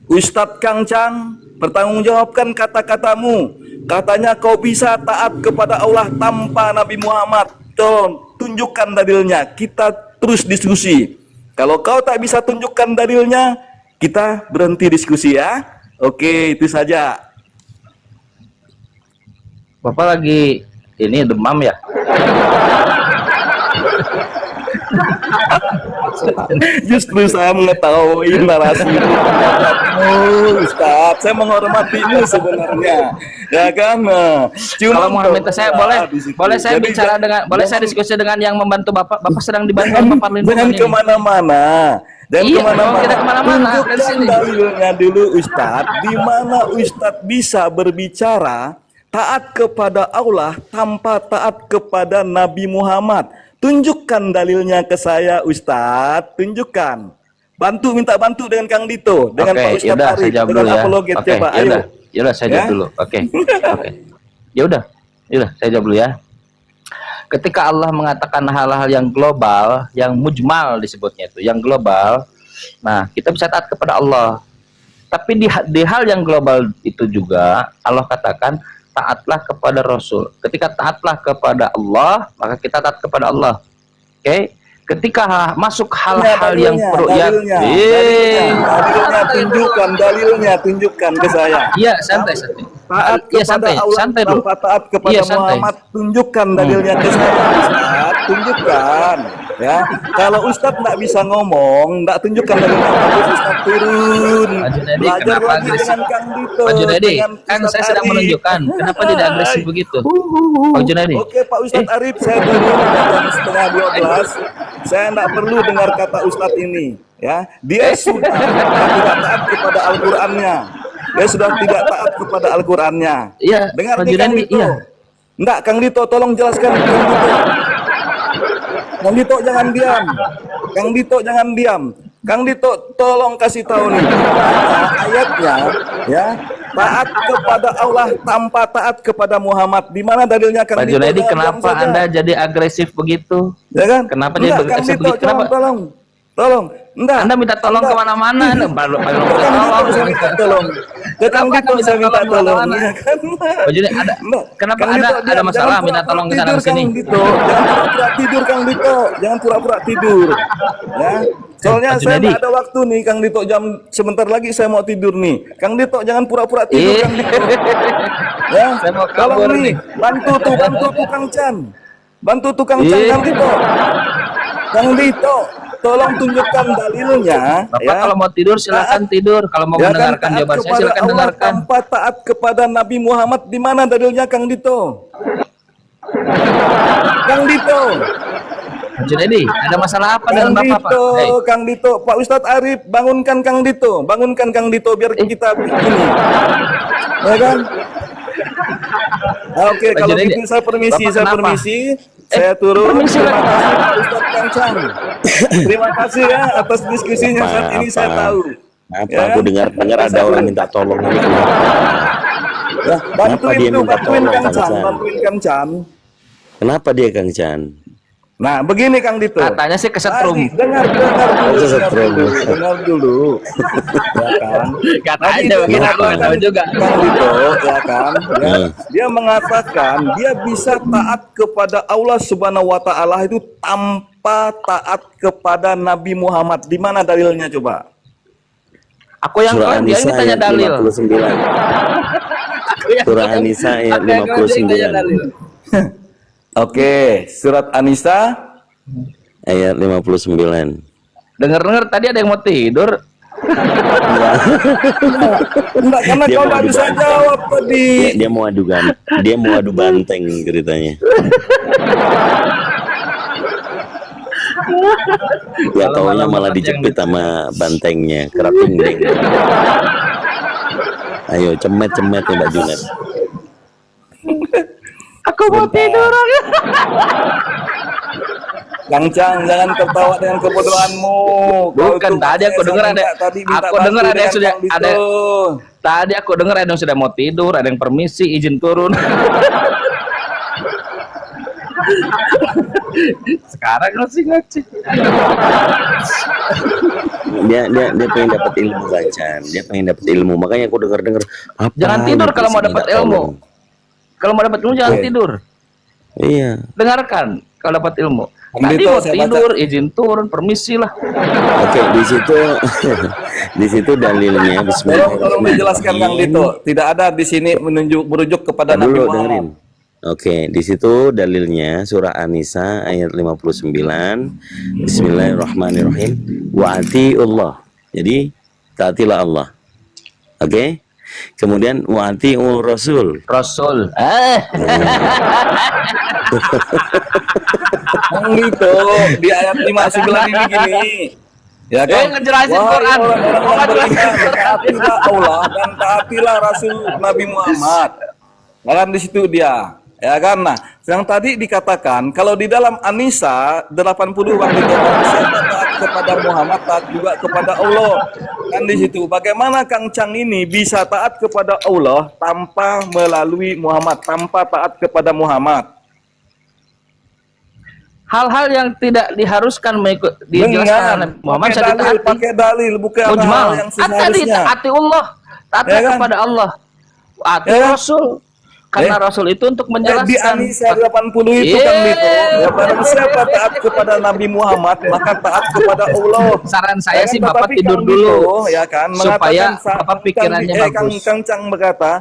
Ustadz Kang Cang, pertanggungjawabkan kata-katamu. Katanya kau bisa taat kepada Allah tanpa Nabi Muhammad. Tolong tunjukkan dalilnya. Kita terus diskusi. Kalau kau tak bisa tunjukkan dalilnya, kita berhenti diskusi ya. Oke, itu saja. Bapak lagi ini demam ya? Justru saya mengetahui narasi itu. Ustaz, saya menghormatimu sebenarnya, ya kan? Kalau menghormati saya boleh saya bicara dengan, boleh saya diskusi dengan yang membantu Bapak. Bapak sedang dibantu Pak Perlindungan. Jangan kemana-mana. Dan kemana-mana. Tunjukkan dalilnya dulu Ustadz. Di mana Ustadz bisa berbicara taat kepada Allah tanpa taat kepada Nabi Muhammad? Tunjukkan dalilnya ke saya Ustadz, tunjukkan. Minta bantu dengan Kang Dito, dengan Pak Ustadz Arif, dengan apologet coba. Ayo. Yaudah, saya jawab dulu. Oke. Yaudah, saya jawab dulu ya. Ketika Allah mengatakan hal-hal yang global, yang mujmal disebutnya itu, yang global, nah kita bisa taat kepada Allah. Tapi di hal yang global itu juga Allah katakan taatlah kepada Rasul. Ketika taatlah kepada Allah, maka kita taat kepada Allah. Oke? Ketika masuk hal-hal yang perlu dalilnya tunjukkan ke saya. Iya, santai. Taat kepada Allah tanpa taat kepada Muhammad, tunjukkan dalilnya ke saya Ustaz, tunjukkan. Ya, kalau Ustadz nggak bisa ngomong, nggak tunjukkan dalilnya, Ustadz turun. Belajar lagi dengan Kang Dito. Pak Junaidi, kan saya sedang menunjukkan. Kenapa tidak agresif begitu? Pak Junaidi. Oke, Pak Ustadz Arif, saya turun jam setengah 12. Saya nggak perlu dengar kata Ustadz ini. Ya, dia sudah tidak taat kepada Al-Qur'annya. Dia sudah tidak taat kepada Al-Qur'annya. Iya, dengar Pak nih Kang Junaidi. Dito. Iya. Enggak, Kang Dito, tolong jelaskan Kang Dito. Kang Dito jangan diam. Kang Dito jangan diam. Kang Dito tolong kasih tahu nih ayatnya, ya. Taat kepada Allah tanpa taat kepada Muhammad. Di mana dalilnya Kang Dito? Pak Junaidi, kenapa Anda jadi agresif begitu? Ya kan? Kenapa jadi agresif begitu? Tolong. Tolong. Enggak. Anda minta tolong kemana-mana, Anda baru minta Kang Dito tolong. saya minta tolong. Ke Kang Kenapa Dito saya minta tolong. kemana-mana? Ya kan? Oh, jadi ada, Enggak. kenapa Kang ada Dito, ada jangan masalah minta pura-pura tolong ke sana tidur, sini? Kang Dito. Jangan pura-pura tidur Kang Dito. Jangan pura-pura tidur. Ya. Soalnya Pak saya Junedi. nggak ada waktu nih Kang Dito, jam sebentar lagi saya mau tidur nih. Kang Dito jangan pura-pura tidur Kang Dito. Ya. Saya mau Tolong kabur nih, nih. bantu tukang Chan. Bantu tukang Chan Ih. Kang Dito. Kang Dito, tolong tunjukkan dalilnya. Bapak kalau mau tidur silakan tidur. Kalau mau Ya kan, mendengarkan taat jawaban saya kepada silakan Allah dengarkan. tanpa taat kepada Nabi Muhammad, di mana dalilnya Kang Dito? Kang Dito, Pak Junedi, ada masalah apa dengan Kang Bapak, Pak? Dito, Hei, Kang Dito, Pak Ustadz Arif, bangunkan Kang Dito biar kita begini. Ya kan? Oke, Pak kalau Junedi, gitu saya permisi, Bapak kenapa? saya turun. permisi, Terima Pak. kasih Pak Ustadz Kang Chan. Terima kasih ya atas diskusinya saat ini saya tahu. Apa Ya aku kan? dengar ada orang minta tolong ini kenapa? Ya, bantuin dia tuh, minta bantuin tolong, Kang Kang Chan, Chan? bantuin Kang Chan. Kenapa dia Kang Chan? Nah, begini Kang Dito. Katanya sih kesetrum. Tadi, dengar dulu. Dengar dulu. Ya kan? Katanya Tadi begitu, dia aku nggak tahu juga. Kang Dito, ya kan? Ya, Hmm. dia mengatakan dia bisa taat kepada Allah Subhanahu wa taala itu tanpa taat kepada Nabi Muhammad. Di mana dalilnya coba? Aku yang Surah klaim, dia An-Nisa ini tanya ayat dalil. 59. Aku yang Surah klaim. An-Nisa ayat Aku yang klaim, dia yang tanya 59. dalil. Oke, surat An-Nisa Ayat 59. Dengar-dengar tadi ada yang mau tidur. enggak, karena Dia kau mau nggak bisa dibantah. jawab tadi. Dia mau adu dia mau adu banteng ceritanya. Ya Kalau taunya malam malah dapat yang dijepit sama bantengnya, kerating deng. Ayo cemet-cemet ya Mbak Junet. Aku mau tidur. Kang Cang, jangan tertawa dengan kebodohanmu. Kau Bukan, itu tadi aku saya dengar ada minta- tadi minta aku dengar bantu ada yang dengan sudah Kang Dito. ada tadi aku dengar ada yang sudah mau tidur, ada yang permisi izin turun. Sekarang masih ngaji. Dia pengen dapat ilmu Kang Chan. Dia pengen dapat ilmu. Makanya aku dengar apa. Jangan tidur kalau mau dapat ilmu. Kalau mau dapat ilmu jangan tidur. Iya. Dengarkan kalau dapat ilmu. Kang Tadi Dito, mau saya tidur, izin turun, permisi lah. Oke, di situ di situ dalilnya Tolong dijelaskan Kang Bismillahirrahmanirrahim. Dito. Tidak ada di sini merujuk kepada Nabi Dulu Muhammad. dengerin. Oke, di situ dalilnya surah An-Nisa ayat 59. Bismillahirrahmanirrahim. Wa Allah. Jadi taatilah Allah. Oke? Kemudian wa atiur Rasul. Rasul. Kang Dito di ayat 59 ini gini. Ya kan? ngejelasin Wahai Quran. orang-orang Oh, yang ngejelasin beriman, Quran. taatilah Allah dan taatilah Rasul Nabi Muhammad. Ya kan di situ dia. Ya kan? Nah, yang tadi dikatakan kalau di dalam An-Nisa 80 waktu itu siapa taat kepada Muhammad taat juga kepada Allah. Kan di situ. Bagaimana Kang Cang ini bisa taat kepada Allah tanpa melalui Muhammad, tanpa taat kepada Muhammad? Hal-hal yang tidak diharuskan mengikut dijelaskan oleh Muhammad saya ditaati. pakai dalil, bukan Mujmal. hal yang Tadi seharusnya. taati Allah, taati Ya kan? kepada Allah, taati Ya kan? Rasul. Karena Rasul itu untuk Di menjelaskan. An-Nisa 80 itu kan gitu. Ya barang siapa taat kepada Nabi Muhammad, maka taat kepada Allah. Saran saya Ya kan? sih Bapak Tetapi tidur Kang dulu, Dito, ya kan, supaya mengatakan Bapak pikirannya bagus. Kang Cang berkata,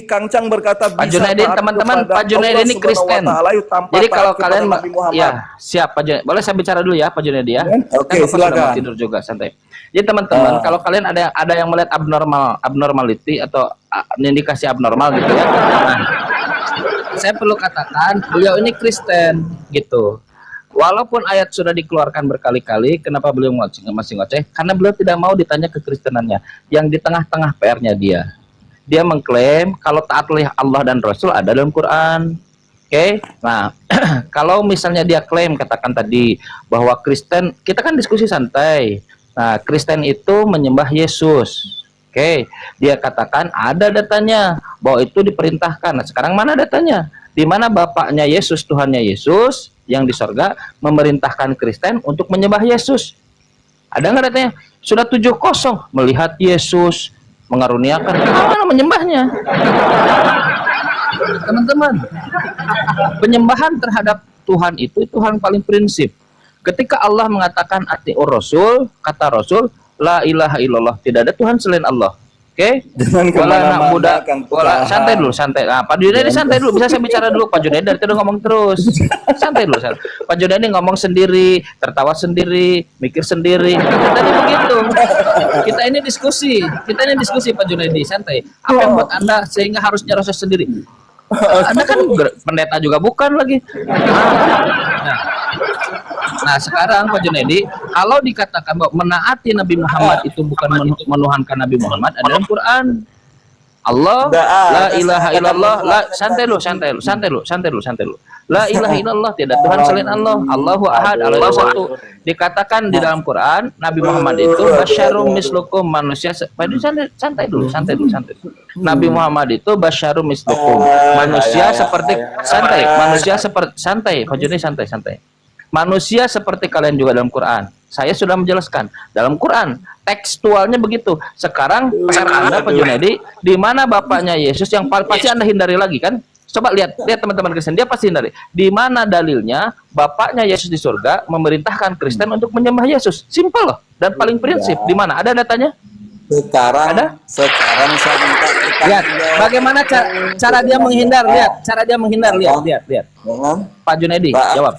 Kang Cang berkata Pak bisa Junaidi, taat teman-teman, kepada Pak Junaidi Allah ini Subhanahu wa Kristen. Ta'ala tanpa Jadi taat kalau kepada kalian, Nabi Muhammad. ya siap Pak Junaidi. Boleh saya bicara dulu ya Pak Junaidi ya. Oke, Kan Bapak sudah silakan. mau tidur juga, santai. Jadi teman-teman, kalau kalian ada yang melihat abnormality atau indikasi abnormal gitu ya. Nah, saya perlu katakan beliau ini Kristen gitu. Walaupun ayat sudah dikeluarkan berkali-kali, kenapa beliau masih ngoceh? Karena beliau tidak mau ditanya kekristenannya. Yang di tengah-tengah PR-nya dia. Dia mengklaim kalau taat oleh Allah dan Rasul ada dalam Quran. Oke? Nah, kalau misalnya dia klaim katakan tadi bahwa Kristen, kita kan diskusi santai. Nah, Kristen itu menyembah Yesus. Oke, dia katakan ada datanya bahwa itu diperintahkan. Nah, sekarang mana datanya? Di mana bapaknya Yesus, Tuhannya Yesus yang di sorga memerintahkan Kristen untuk menyembah Yesus. Ada nggak datanya? Sudah 7-0 melihat Yesus mengaruniakan, mana menyembahnya? Teman-teman, penyembahan terhadap Tuhan itu Tuhan paling prinsip. Ketika Allah mengatakan atiur Rasul, kata Rasul, la ilaha illallah, tidak ada Tuhan selain Allah. Oke? Jangan Wala anak kemana-mana, muda, Kang wala Tuhan. santai dulu, santai. Nah, Pak Junedi santai dulu, bisa saya bicara dulu. Pak Junedi dari tadi ngomong terus. Santai dulu, santai. Pak Junedi ngomong sendiri, tertawa sendiri, mikir sendiri. Tadi begitu. Kita ini diskusi Pak Junedi, santai. Apa yang buat Anda sehingga harus nyerasa sendiri? Anda kan pendeta juga bukan lagi. Nah, sekarang Pak Junedi, kalau dikatakan bahwa menaati Nabi Muhammad itu bukan menuhankan Nabi Muhammad, ada dalam Quran. Allah, la ilaha illallah, santai lu. La ilaha illallah, tidak Tuhan selain Allah. Allahu ahad, Allah satu. Dikatakan di dalam Quran, Nabi Muhammad itu basyarum mislukum, manusia. Santai dulu. Nabi Muhammad itu basyarum mislukum, manusia seperti santai. Pak Junedi santai. Manusia seperti kalian juga dalam Quran. Saya sudah menjelaskan dalam Quran tekstualnya begitu. Sekarang Anda Pak Junedi, di mana bapaknya Yesus yang pasti Anda hindari lagi kan? Coba lihat teman-teman Kristen, dia pasti hindari. Di mana dalilnya bapaknya Yesus di surga memerintahkan Kristen untuk menyembah Yesus? Simpel loh dan paling prinsip. Di mana? Ada datanya? Sekarang saya minta Lihat bagaimana cara dia menghindar. Lihat cara dia menghindar. Lihat. Pak Junedi jawab.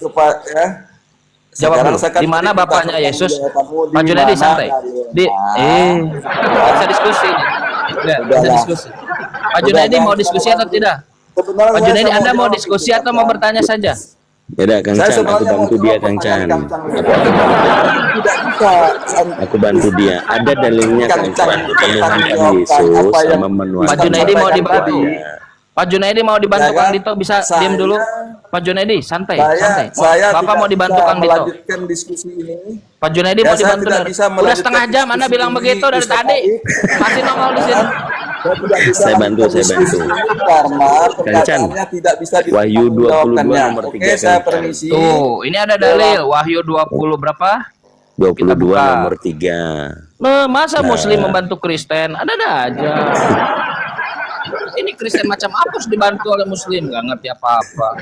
Jawab dulu. Di mana bapaknya Yesus? Pak Junedi santai. Bisa diskusi ini. Bisa diskusi. Pak Junedi mau diskusi atau tidak? Pak Junedi, Anda mau diskusi atau mau bertanya saja? Ya udah, Kang Chan, aku bantu dia, Kang Chan. Aku bantu dia. Ada dalilnya, Kang Chan. Menuhankan Yesus sama menuhankan. Pak Junedi mau dibantu. Pak Junedi mau dibantu Kang Dito, bisa diam dulu. Pak Junedi, santai. Bapak mau dibantu Kang Dito. Diskusi ini. Pak Junedi mau dibantu. Udah setengah jam Anda bilang begitu dari tadi. Masih nongol di sini. Saya bantu. Kang Chan, Wahyu 22 nomor 3. Saya permisi. Tuh, ini ada dalil Wahyu 20 berapa? 22 nomor 3. Nah, masa Muslim membantu Kristen? Ada aja. Ini Kristen macam apa harus dibantu oleh Muslim? Gak ngerti apa-apa.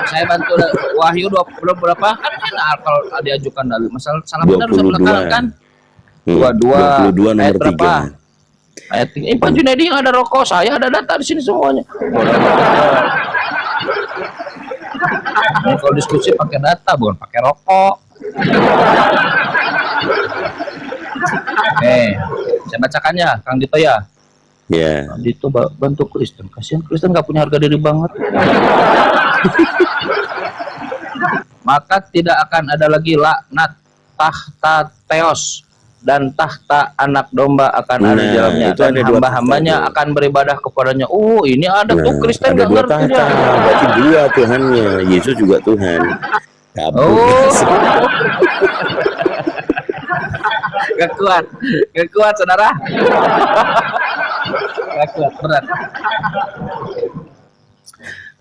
Saya bantu Wahyu 20 berapa? Kan enak kalau diajukan dalil. Masalah salah benar bisa belakangan kan? 22 nomor 3. Ayat 3. Pak Junedi yang ada rokok, saya ada data di sini semuanya. Kalau diskusi pakai data, bukan pakai rokok. Saya bacakannya, Kang Dito ya. Ya. Kang Dito bantu Kristen. Kasihan Kristen nggak punya harga diri banget. Maka tidak akan ada lagi laknat, tahta teos, dan tahta anak domba akan ada di dalamnya, dan hamba-hambanya akan beribadah kepadanya. Oh, ini ada tuh Kristen ada nggak dua ngerti tahta, berarti dua Tuhannya. Yesus juga Tuhan. Oh, gak kuat saudara. Gak kuat, berat.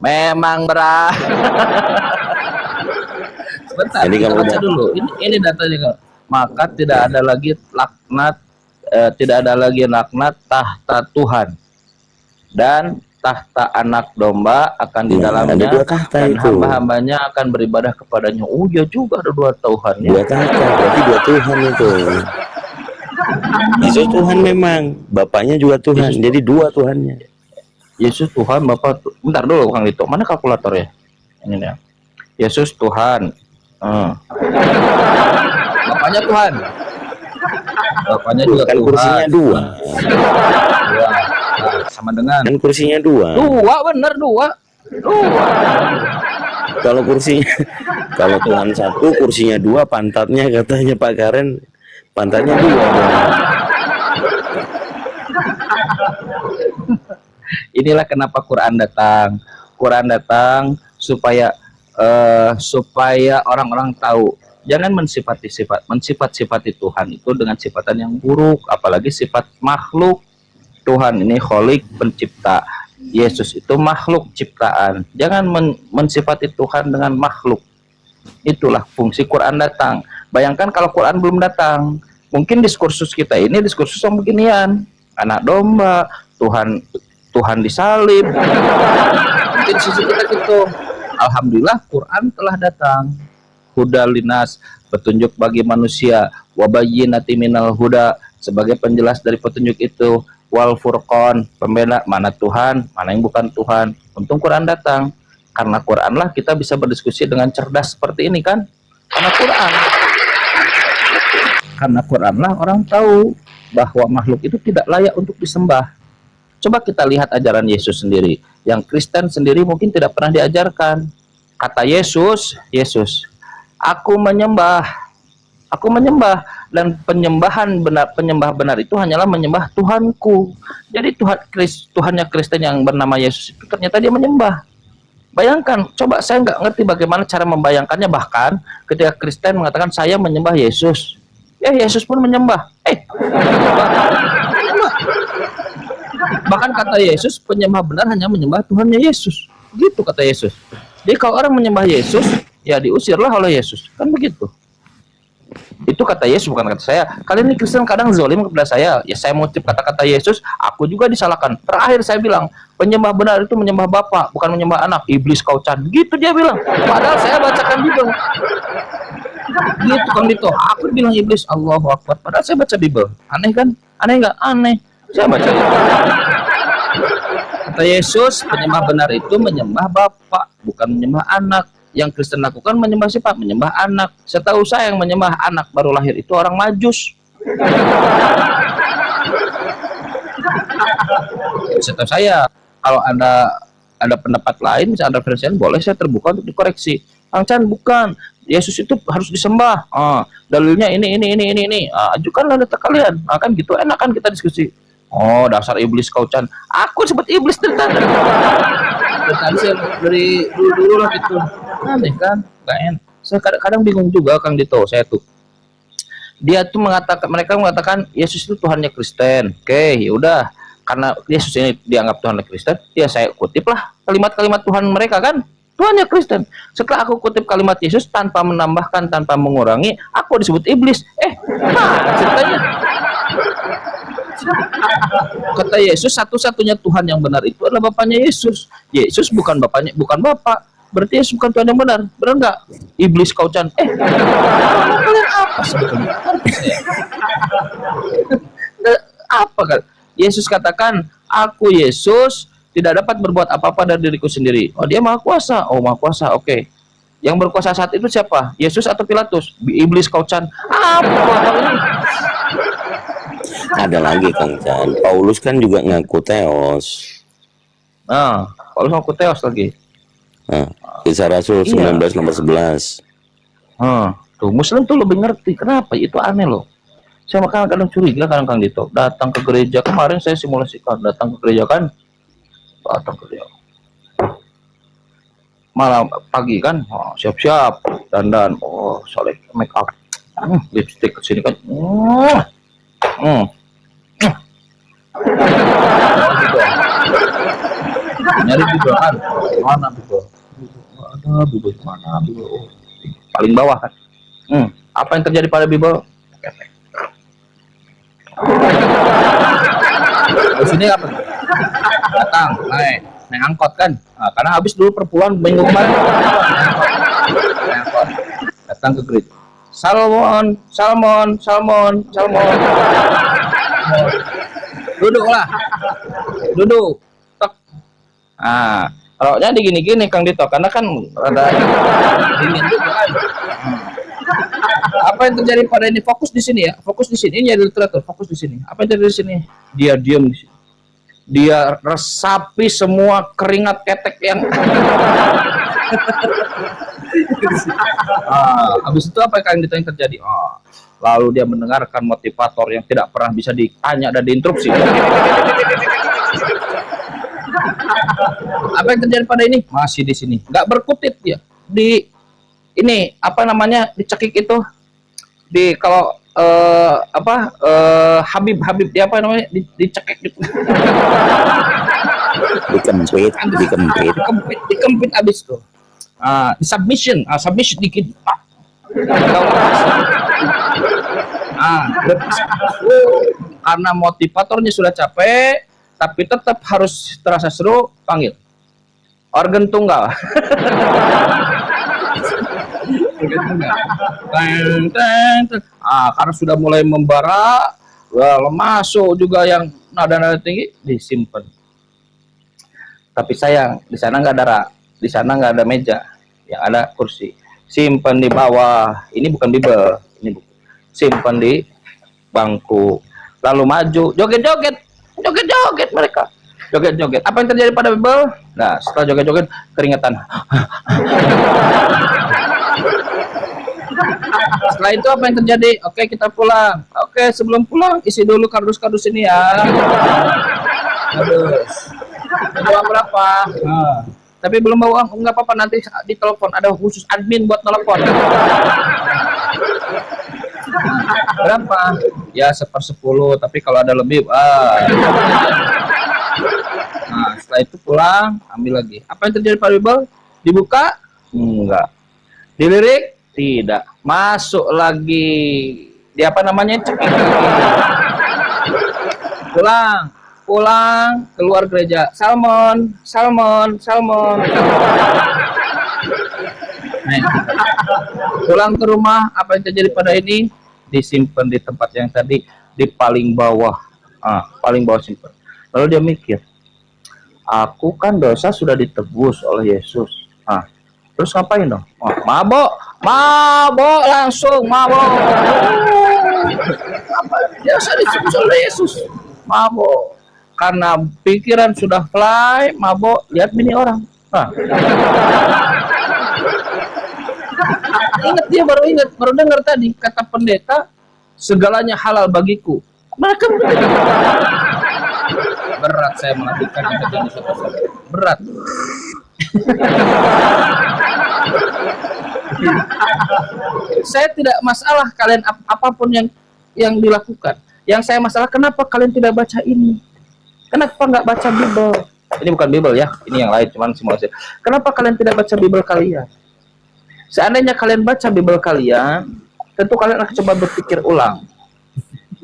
Memang berat. Sebentar, jadi kita kalau baca dulu. Ini datanya. Maka tidak ada lagi laknat, tahta Tuhan dan tahta anak domba akan di dalamnya, dan hamba-hambanya akan beribadah kepadanya. Oh ya juga ada dua Tuhan ya. Dua tahta, berarti dua Tuhan itu. Yesus Tuhan memang, Bapaknya juga Tuhan, Yesus, jadi dua Tuhannya. Yesus Tuhan, Bapak. Bentar dulu Kang Dito, mana kalkulatornya? Ini ya. Yesus Tuhan. Bapaknya Tuhan. Bapaknya juga kan Tuhan. Kursinya dua. Nah, sama dengan. Kan kursinya dua. Dua bener dua. Kalau kursinya, kalau Tuhan satu, kursinya dua, pantatnya katanya Pak Karen, pantatnya dua. Inilah kenapa Quran datang. Quran datang supaya orang-orang tahu. Jangan mensifat-sifati Tuhan itu dengan sifatan yang buruk, apalagi sifat makhluk. Tuhan ini kholik, pencipta. Yesus itu makhluk ciptaan. Jangan mensifati Tuhan dengan makhluk. Itulah fungsi Quran datang. Bayangkan kalau Quran belum datang, mungkin diskursus kita ini diskursus yang beginian, anak domba, Tuhan disalib. Mungkin sisi kita gitu. Alhamdulillah Quran telah datang. Hudal linas, petunjuk bagi manusia, wabayyinati minal huda, sebagai penjelas dari petunjuk itu, wal furqan, pembeda mana Tuhan, mana yang bukan Tuhan. Untung Quran datang. Karena Quran lah kita bisa berdiskusi dengan cerdas seperti ini kan? Karena Quran lah orang tahu bahwa makhluk itu tidak layak untuk disembah. Coba kita lihat ajaran Yesus sendiri. Yang Kristen sendiri mungkin tidak pernah diajarkan. Kata Yesus, aku menyembah, dan penyembah benar itu hanyalah menyembah Tuhanku. Jadi Tuhannya Kristen yang bernama Yesus itu ternyata dia menyembah. Bayangkan, coba saya nggak ngerti bagaimana cara membayangkannya, bahkan ketika Kristen mengatakan saya menyembah Yesus, ya Yesus pun menyembah. Bahkan kata Yesus, penyembah benar hanya menyembah Tuhannya Yesus. Gitu kata Yesus. Jadi kalau orang menyembah Yesus, ya diusirlah oleh Yesus. Kan begitu. Itu kata Yesus, bukan kata saya. Kalian ini Kristen kadang zalim kepada saya. Ya saya mengutip kata-kata Yesus, aku juga disalahkan. Terakhir saya bilang, penyembah benar itu menyembah Bapa, bukan menyembah anak. Iblis kau can. Gitu dia bilang. Padahal saya bacakan Bible. Gitu kan gitu. Aku bilang iblis, Allahu Akbar. Padahal saya baca Bible. Aneh kan? Aneh nggak? Aneh. Saya baca itu. Kata Yesus, penyembah benar itu menyembah Bapa, bukan menyembah anak. Yang Kristen lakukan menyembah siapa? Menyembah anak. Setahu saya yang menyembah anak baru lahir itu orang Majus. Setahu saya, kalau ada pendapat lain, misalnya ada referensi, boleh saya terbuka untuk dikoreksi. Kang Chan, bukan. Yesus itu harus disembah. Dalilnya ini. Ajukanlah data kalian. Kan gitu enak kan kita diskusi. Oh, dasar iblis kau Chan. Aku sebut iblis dari tadi. Dari dulu lah gitu. Aneh kan? Gak enak. Saya kadang bingung juga Kang Dito. Saya tuh. Dia tuh mereka mengatakan Yesus itu Tuhannya Kristen. Oke, yaudah. Karena Yesus ini dianggap Tuhannya Kristen, ya saya kutip lah kalimat-kalimat Tuhan mereka kan. Tuhannya Kristen. Setelah aku kutip kalimat Yesus tanpa menambahkan, tanpa mengurangi, aku disebut iblis. Ceritanya. Kata Yesus, satu-satunya Tuhan yang benar itu adalah Bapaknya Yesus. Yesus bukan Bapaknya, bukan Bapak. Berarti Yesus bukan Tuhan yang benar. Benar nggak? Iblis kau Chan. Kalian apa sebetulnya? Apa kan? Yesus katakan, aku Yesus tidak dapat berbuat apa-apa dari diriku sendiri. Oh, dia Maha Kuasa. Oh, Maha Kuasa. Oke. Yang berkuasa saat itu siapa? Yesus atau Pilatus? Iblis kau Chan. Apa ini? Ada lagi Kang Chan, Paulus kan juga ngaku teos. Paulus ngaku teos lagi. Kisah Rasul 19 nomor 11. Tuh Muslim tuh lebih ngerti. Kenapa? Itu aneh loh. Saya kadang curiga Kang Dito. Datang ke gereja, kemarin saya simulasikan, datang ke gereja kan. Datang ke gereja. Malam pagi kan, siap-siap, dandan, solek, make up, lipstick ke sini kan. Nyari Bible kan, mana Bible? Ada Bible mana Bible? Paling bawah kan. Apa yang terjadi pada Bible? Di sini apa? Datang, naik angkot kan? Karena habis dulu perpuluhan minggu kemarin. Naik angkot, datang ke gereja. Salmon. Duduk. Tek. Kalau jadi gini Kang Dito, karena kan ada dingin juga kan. Apa yang terjadi pada ini? Fokus di sini ya. Fokus di sini. Ini ada literatur. Fokus di sini. Apa yang terjadi di sini? Dia diam di sini. Dia resapi semua keringat ketek yang. Habis itu apa yang Dito yang terjadi? Lalu dia mendengarkan motivator yang tidak pernah bisa ditanya dan diinterupsi. Apa yang terjadi pada ini? Masih di sini. Nggak berkutit dia. Di ini apa namanya? Dicekik itu. Di kalau Habib dia apa namanya? Dicekik gitu. Dikempit habis tuh. Di submission dikit. Kau lebih seru. Karena motivatornya sudah capek, tapi tetap harus terasa seru, panggil organ tunggal. Organ tunggal. Teng, teng, teng. Karena sudah mulai membara, masuk juga yang nada-nada tinggi, disimpan. Tapi sayang, di sana nggak ada di sana nggak ada meja, yang ada kursi. Simpan di bawah. Ini bukan Bible, ini buku. Simpan di bangku. Lalu maju, joget-joget, joget-joget mereka. Joget-joget. Apa yang terjadi pada Bible? Nah, setelah joget-joget, keringetan. Setelah itu apa yang terjadi? Oke, kita pulang. Oke, sebelum pulang, isi dulu kardus-kardus ini ya. Kardus. Bawa berapa? Tapi belum bawa uang, nggak apa-apa, nanti ditelepon. Ada khusus admin buat telepon. Berapa? Ya 1/10, tapi kalau ada lebih, Nah, setelah itu pulang, ambil lagi. Apa yang terjadi pada Bible? Dibuka? Enggak. Dilirik? Tidak. Masuk lagi. Di apa namanya? Cekik. Pulang, keluar gereja. Salmon. Nah, pulang ke rumah, apa yang terjadi pada ini? Disimpan di tempat yang tadi, di paling bawah. Paling bawah simpan. Lalu dia mikir, aku kan dosa sudah ditebus oleh Yesus. Terus ngapain dong? Mabok langsung mabok. Apa dia sudah ditebus oleh Yesus? Mabok. Karena pikiran sudah fly, mabok, lihat bini orang. Ingat, baru dengar tadi kata pendeta, segalanya halal bagiku. Mereka berat saya melakukan yang terjadi sama saya. Berat. Saya tidak masalah kalian apapun yang dilakukan. Yang saya masalah, kenapa kalian tidak baca ini? Kenapa nggak baca Bible? Ini bukan Bible ya, ini yang lain, cuman simulasi. Kenapa kalian tidak baca Bible kalian? Seandainya kalian baca Bible kalian, tentu kalian akan coba berpikir ulang.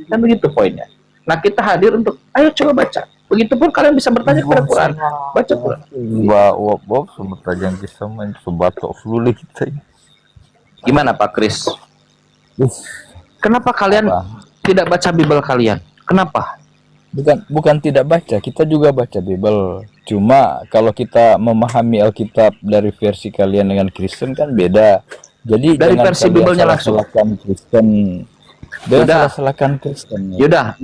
Kan begitu poinnya. Nah, kita hadir untuk, ayo coba baca. Begitupun kalian bisa bertanya kepada Quran. Baca Quran. Bob, sebentar kisah main sebatok sulit kita. Gimana Pak Kris? Kenapa kalian tidak baca Bible kalian? Kenapa? Bukan tidak baca, kita juga baca Bible. Cuma kalau kita memahami Alkitab dari versi kalian dengan Kristen kan beda. Jadi dari versi Bible-nya langsung. Kristen. Salah-salahkan Kristen. Yaudah,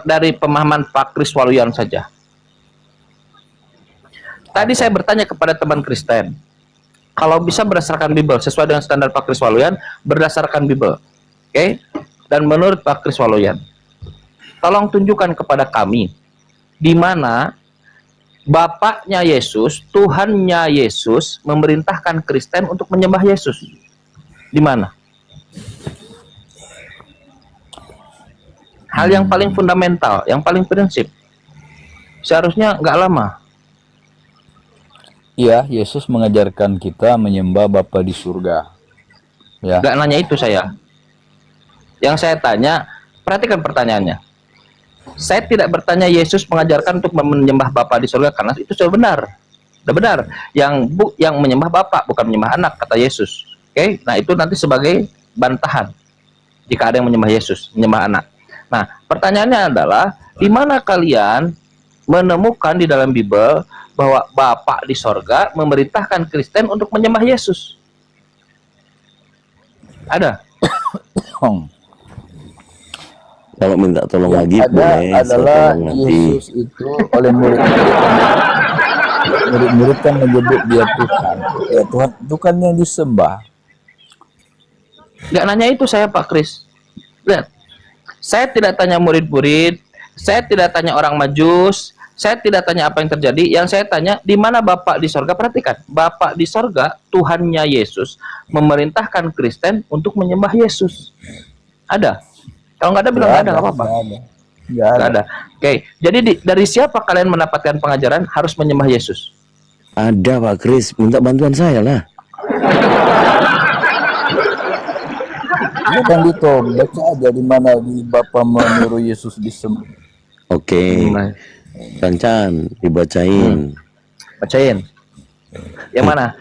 dari pemahaman Pak Kris Waluyan saja. Tadi saya bertanya kepada teman Kristen, kalau bisa berdasarkan Bible, sesuai dengan standar Pak Kris Waluyan, berdasarkan Bible. Oke? Dan menurut Pak Kris Waluyan, tolong tunjukkan kepada kami di mana Bapaknya Yesus, Tuhannya Yesus memerintahkan Kristen untuk menyembah Yesus. Di mana? Hal yang paling fundamental, yang paling prinsip. Seharusnya nggak lama. Iya, Yesus mengajarkan kita menyembah Bapa di surga. Ya. Nggak nanya itu saya. Yang saya tanya, perhatikan pertanyaannya. Saya tidak bertanya Yesus mengajarkan untuk menyembah Bapa di surga karena itu sudah benar. Sudah benar. Yang menyembah Bapa bukan menyembah anak, kata Yesus. Oke? Nah, itu nanti sebagai bantahan. Jika ada yang menyembah Yesus, menyembah anak. Nah, pertanyaannya adalah, di mana kalian menemukan di dalam Bible bahwa Bapa di sorga memerintahkan Kristen untuk menyembah Yesus? Ada? Kalau minta tolong lagi boleh. Adalah Yesus itu oleh murid-murid kan menyebut dia Tuhan. Ya Tuhan, bukan yang disembah. Nggak nanya itu saya, Pak Kris. Lihat. Saya tidak tanya murid-murid, saya tidak tanya orang Majus, saya tidak tanya apa yang terjadi. Yang saya tanya, di mana Bapak di sorga? Perhatikan, Bapak di sorga, Tuhannya Yesus, memerintahkan Kristen untuk menyembah Yesus. Ada? Kalau nggak ada, bilang nggak ada, nggak apa-apa. Nggak ada. Oke, jadi dari siapa kalian mendapatkan pengajaran harus menyembah Yesus? Ada Pak Kris, minta bantuan saya lah. Ya Kang Dito, baca aja di mana di Bapa menyuruh Yesus disembah. Oke. Kang Chan, dibacain. Bacain. Yang mana?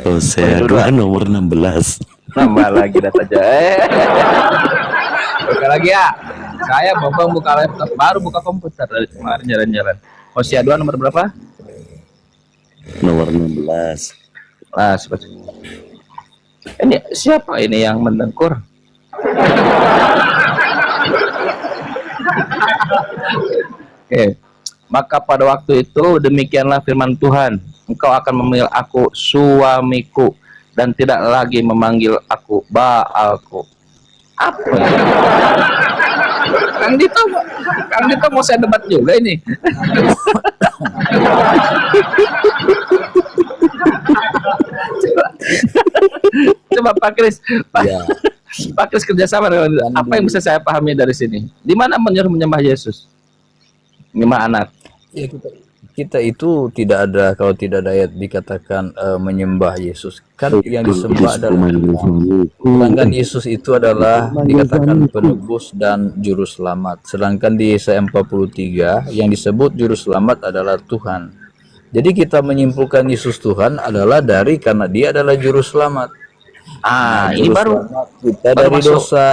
Hosea 2 nomor 16. Nambah lagi data aja. Buka lagi ya. Saya Bambang buka laptop, baru buka komputer dari kemarin jalan-jalan. Hosea 2 nomor berapa? Nomor 16. Nah, seperti ini siapa ini yang mendengkur? Oke. Maka pada waktu itu demikianlah firman Tuhan, engkau akan memanggil aku suamiku dan tidak lagi memanggil aku Baalku. Apa? Kang Dito mau saya debat juga ini. Coba Pak Kris, Pak Kris kerjasama dengan apa yang bisa saya pahami dari sini? Di mana menyembah Yesus? Menyembah anak. Ya, kita itu tidak ada, kalau tidak ada ayat dikatakan menyembah Yesus, kan yang disembah adalah sedangkan Yesus itu adalah dikatakan penebus dan juru selamat, sedangkan di Yesaya 43 yang disebut juru selamat adalah Tuhan. Jadi kita menyimpulkan Yesus Tuhan adalah dari karena dia adalah juru selamat. Ini baru kita baru dari masuk. dosa.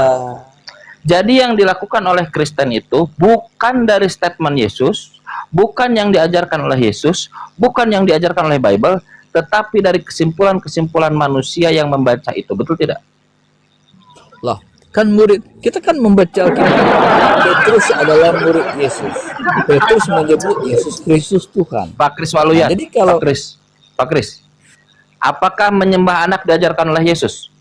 Jadi yang dilakukan oleh Kristen itu bukan dari statement Yesus, bukan yang diajarkan oleh Yesus, bukan yang diajarkan oleh Bible, tetapi dari kesimpulan-kesimpulan manusia yang membaca itu. Betul tidak? Lah, kan murid kita kan membaca Alkitab. Petrus adalah murid Yesus. Petrus menyebut Yesus Kristus Tuhan. Pak Kris Waluyan. Jadi kalau Pak Kris, apakah menyembah anak diajarkan oleh Yesus?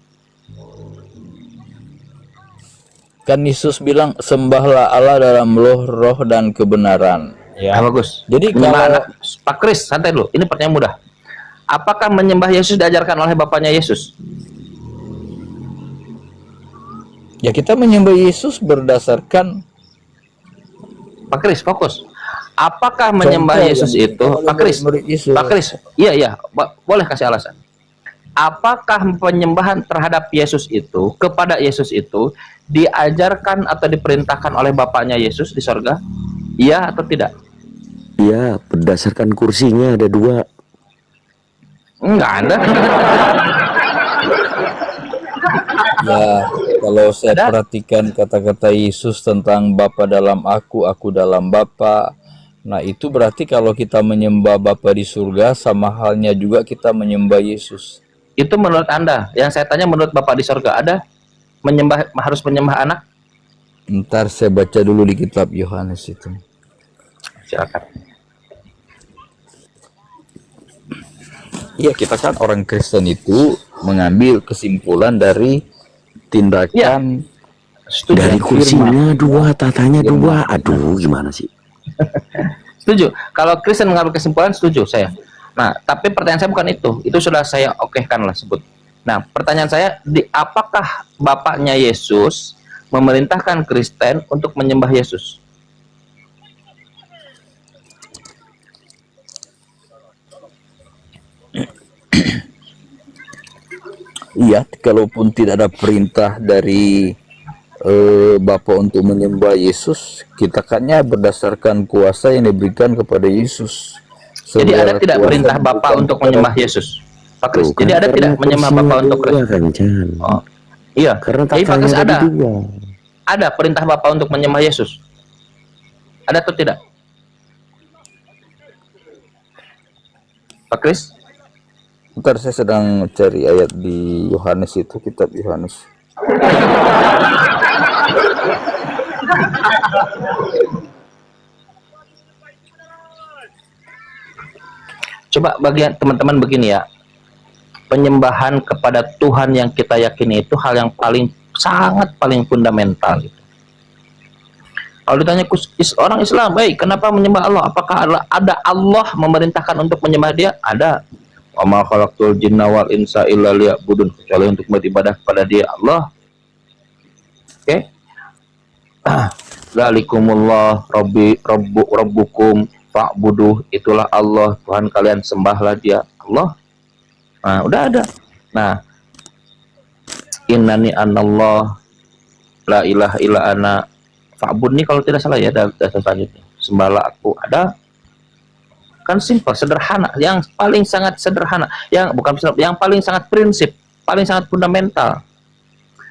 kan Yesus bilang sembahlah Allah dalam roh dan kebenaran. Ya. Bagus. Jadi Menyembah kalau anak, Pak Kris, santai dulu. Ini pertanyaan mudah. Apakah menyembah Yesus diajarkan oleh bapaknya Yesus? ya kita menyembah Yesus berdasarkan Pak Kris, fokus. Apakah menyembah Contoh Yesus yang itu, Pak Kris? murid Yesus. Pak Kris, iya, boleh kasih alasan. Apakah penyembahan terhadap Yesus itu, kepada Yesus itu, diajarkan atau diperintahkan oleh bapaknya Yesus di sorga? Iya atau tidak? Iya, berdasarkan kursinya ada 2. Enggak ada. Ya, kalau saya perhatikan kata-kata Yesus tentang Bapa dalam aku dalam Bapa. Nah, itu berarti kalau kita menyembah Bapa di surga, sama halnya juga kita menyembah Yesus. Itu menurut Anda. Yang saya tanya menurut Bapak di sorga ada harus menyembah anak? Ntar saya baca dulu di kitab Yohanes itu. Silakan. Iya, kita kan orang Kristen itu mengambil kesimpulan dari tindakan Dari kursinya 2, tatanya 2. Aduh, gimana sih? Setuju. Kalau Kristen mengambil kesimpulan, setuju saya. Nah, tapi pertanyaan saya bukan itu. Itu sudah saya okekan lah sebut. Nah, pertanyaan saya, apakah bapaknya Yesus memerintahkan Kristen untuk menyembah Yesus? Iya, kalaupun tidak ada perintah dari Bapa untuk menyembah Yesus, kita kannya berdasarkan kuasa yang diberikan kepada Yesus. Jadi ada Segala tidak kuasa perintah Bapak diberikan untuk kepada menyembah Yesus? Pak Kris, Tuh, jadi kan ada tidak karena menyembah kursinya Bapak untuk 2, Kristus? Kang Chan. Oh, iya. Karena Jadi Pak tatanya Kris ada. ada 2. Ada perintah Bapak untuk menyembah Yesus? Ada atau tidak? Pak Kris? Bentar, saya sedang cari ayat di Yohanes itu, kitab Yohanes. Coba bagian teman-teman begini ya. Penyembahan kepada Tuhan yang kita yakini itu hal yang sangat paling fundamental. Kalau ditanya orang Islam, baik, kenapa menyembah Allah? Apakah ada Allah memerintahkan untuk menyembah Dia? Ada. Wa ma khalaqtul jinna wal insa illa liya'budun, kecuali untuk beribadah kepada Dia, Allah. Oke. Dzalikumullah rabbukum fa'buduh, itulah Allah, Tuhan kalian, sembahlah Dia, Allah. Nah, udah ada. Nah, innani anallah la ilaha illa ana fa'budni, kalau tidak salah ya, dasar selanjutnya, sembahlah aku. Ada kan, simpel, sederhana, yang paling sangat sederhana, yang bukan yang paling sangat prinsip, paling sangat fundamental.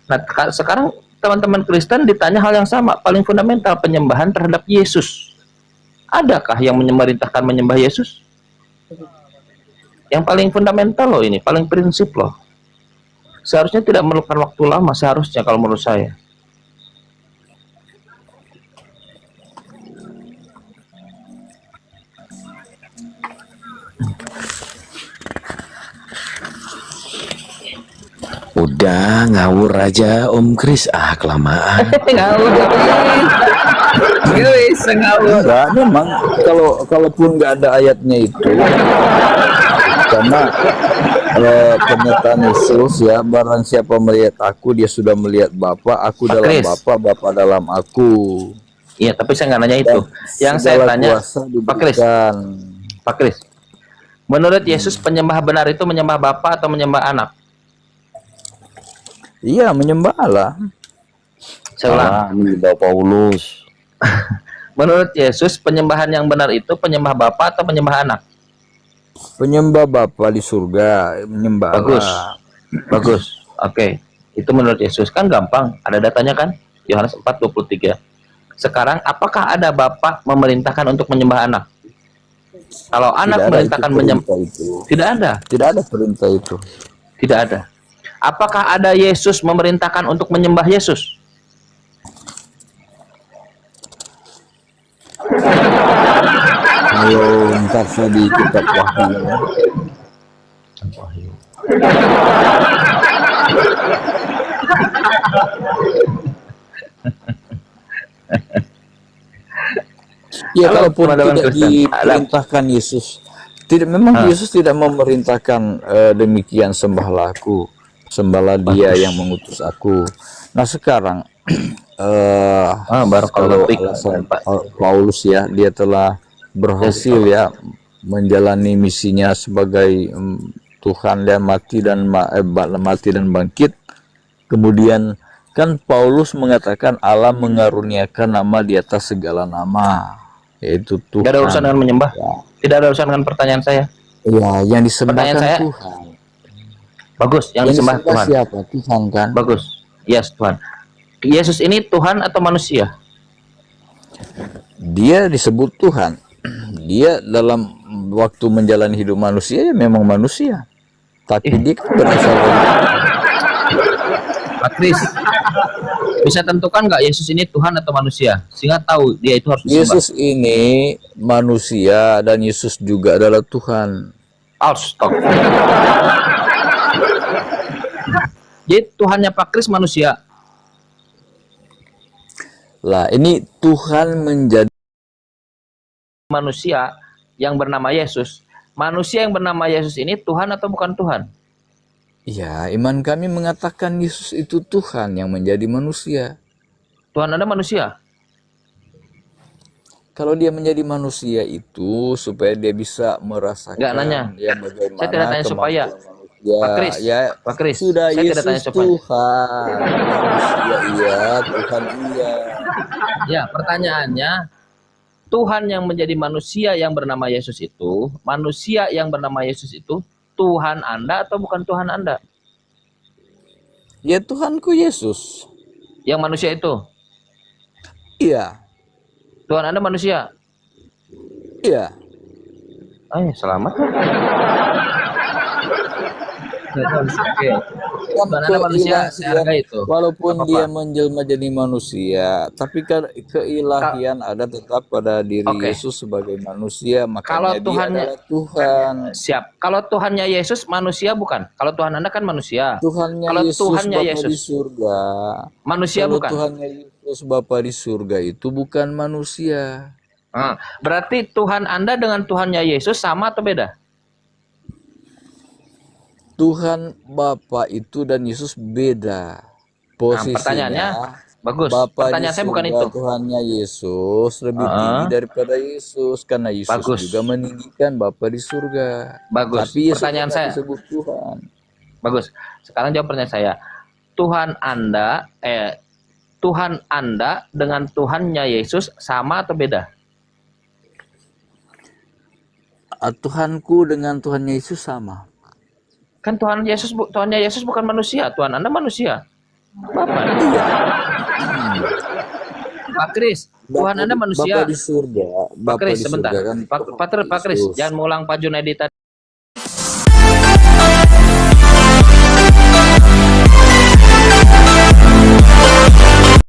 Nah, sekarang teman-teman Kristen ditanya hal yang sama, paling fundamental, penyembahan terhadap Yesus. Adakah yang memerintahkan menyembah Yesus? Yang paling fundamental loh ini, paling prinsip loh. Seharusnya tidak memerlukan waktu lama, seharusnya kalau menurut saya. Udah ngawur aja Om Kris, kelamaan. Ngawur, ngawur. Enggak, memang kalaupun nggak ada ayatnya itu, karena pernyataan Yesus ya, barang siapa melihat aku, dia sudah melihat Bapa, aku Pak dalam Kris. Bapa, Bapa dalam aku. Iya, tapi saya nggak nanya itu. Yang saya Segala tanya, kuasa Pak Kris, diberikan. Pak Kris, menurut Yesus penyembah benar itu menyembah Bapa atau menyembah anak? Iya, menyembah Allah. Saya ulang. Ini Bapak Paulus. Menurut Yesus penyembahan yang benar itu penyembah Bapa atau penyembah anak? Penyembah Bapa di surga, menyembah Bagus, Allah. bagus. Oke, itu menurut Yesus kan gampang. Ada datanya kan? Yohanes 4:23. Sekarang, apakah ada Bapa memerintahkan untuk menyembah anak? Kalau anak Tidak ada memerintahkan itu perintah itu. tidak ada, Tidak ada perintah itu. tidak ada. Apakah ada Yesus memerintahkan untuk menyembah Yesus? Kalau ntar saya di kitab Wahyu. Ya, Halo, kalaupun teman-teman tidak Kristen. diperintahkan Yesus, tidak, memang Yesus tidak memerintahkan demikian, sembahlah aku, sembahlah dia yang mengutus aku. Nah sekarang Barakallahu kalau fiik, alasan Pak. Paulus ya, dia telah berhasil ya menjalani misinya sebagai Tuhan, dia mati dan bangkit. Kemudian kan Paulus mengatakan Allah mengaruniakan nama di atas segala nama, yaitu Tuhan. Tidak ada urusan dengan menyembah. Ya. Tidak ada urusan dengan pertanyaan saya. Ya, yang disembahkan Pertanyaan saya, Tuhan. Bagus, yang disembah Tuhan. Siapa? Tuhan kan? Bagus. Yes, Tuhan. Yesus ini Tuhan atau manusia? Dia disebut Tuhan. Dia dalam waktu menjalani hidup manusia ya memang manusia. Tapi dia kan berasal dari Pak Kris, bisa tentukan nggak Yesus ini Tuhan atau manusia? Sehingga tahu dia itu harus disembah. Yesus ini manusia dan Yesus juga adalah Tuhan. Astagfirullah. Jadi Tuhannya Pak Kris manusia. Lah, ini Tuhan menjadi Manusia yang bernama Yesus. Manusia yang bernama Yesus ini Tuhan atau bukan Tuhan? ya, iman kami mengatakan Yesus itu Tuhan yang menjadi manusia. Tuhan Anda manusia. Kalau dia menjadi manusia itu supaya dia bisa merasakan Nggak nanya. ya bagaimana Saya tidak tanya supaya. ya, Pak Kris, ya Pak Kris, sudah saya tidak Yesus tanya supaya. Tuhan, manusia iya, Tuhan iya. Ya, pertanyaannya, Tuhan yang menjadi manusia yang bernama Yesus itu, manusia yang bernama Yesus itu, Tuhan Anda atau bukan Tuhan Anda? Ya Tuhanku Yesus. Yang manusia itu, Iya, Tuhan Anda manusia? iya. Selamat. Oke. Kan Tuhan Anda manusia, saya hargai itu. walaupun Apa-apa. dia menjelma jadi manusia, tapi keilahian ada tetap pada diri Oke. Yesus sebagai manusia, Kalau makanya dia Tuhannya- adalah Tuhan. Siap. Kalau Tuhannya Yesus manusia bukan? Kalau Tuhan Anda kan manusia. Tuhannya Kalau Yesus Tuhannya Bapa Yesus. di surga. Manusia Kalau bukan? Tuhannya Yesus Bapa di surga itu bukan manusia. Berarti Tuhan Anda dengan Tuhannya Yesus sama atau beda? Tuhan Bapa itu dan Yesus beda. Posisinya pertanyaannya, bagus. Bapa Pertanyaan di saya bukan surga, itu. Tuhannya Yesus lebih tinggi daripada Yesus karena Yesus Bagus. juga meninggikan Bapa di surga. Bagus. Tapi Yesus Pertanyaan tidak saya. disebut Tuhan. Bagus. Sekarang jawab pertanyaan saya. Tuhan Anda dengan Tuhannya Yesus sama atau beda? Tuhanku dengan Tuhan Yesus sama. Kan Tuhannya Yesus bukan manusia, Tuhan Anda manusia. Bapak. Pak Kris, Tuhan Anda manusia. Bapak di surga. Pak Kris, sebentar. Kan, Pak Kris, jangan mengulang Pak Junaidi tadi.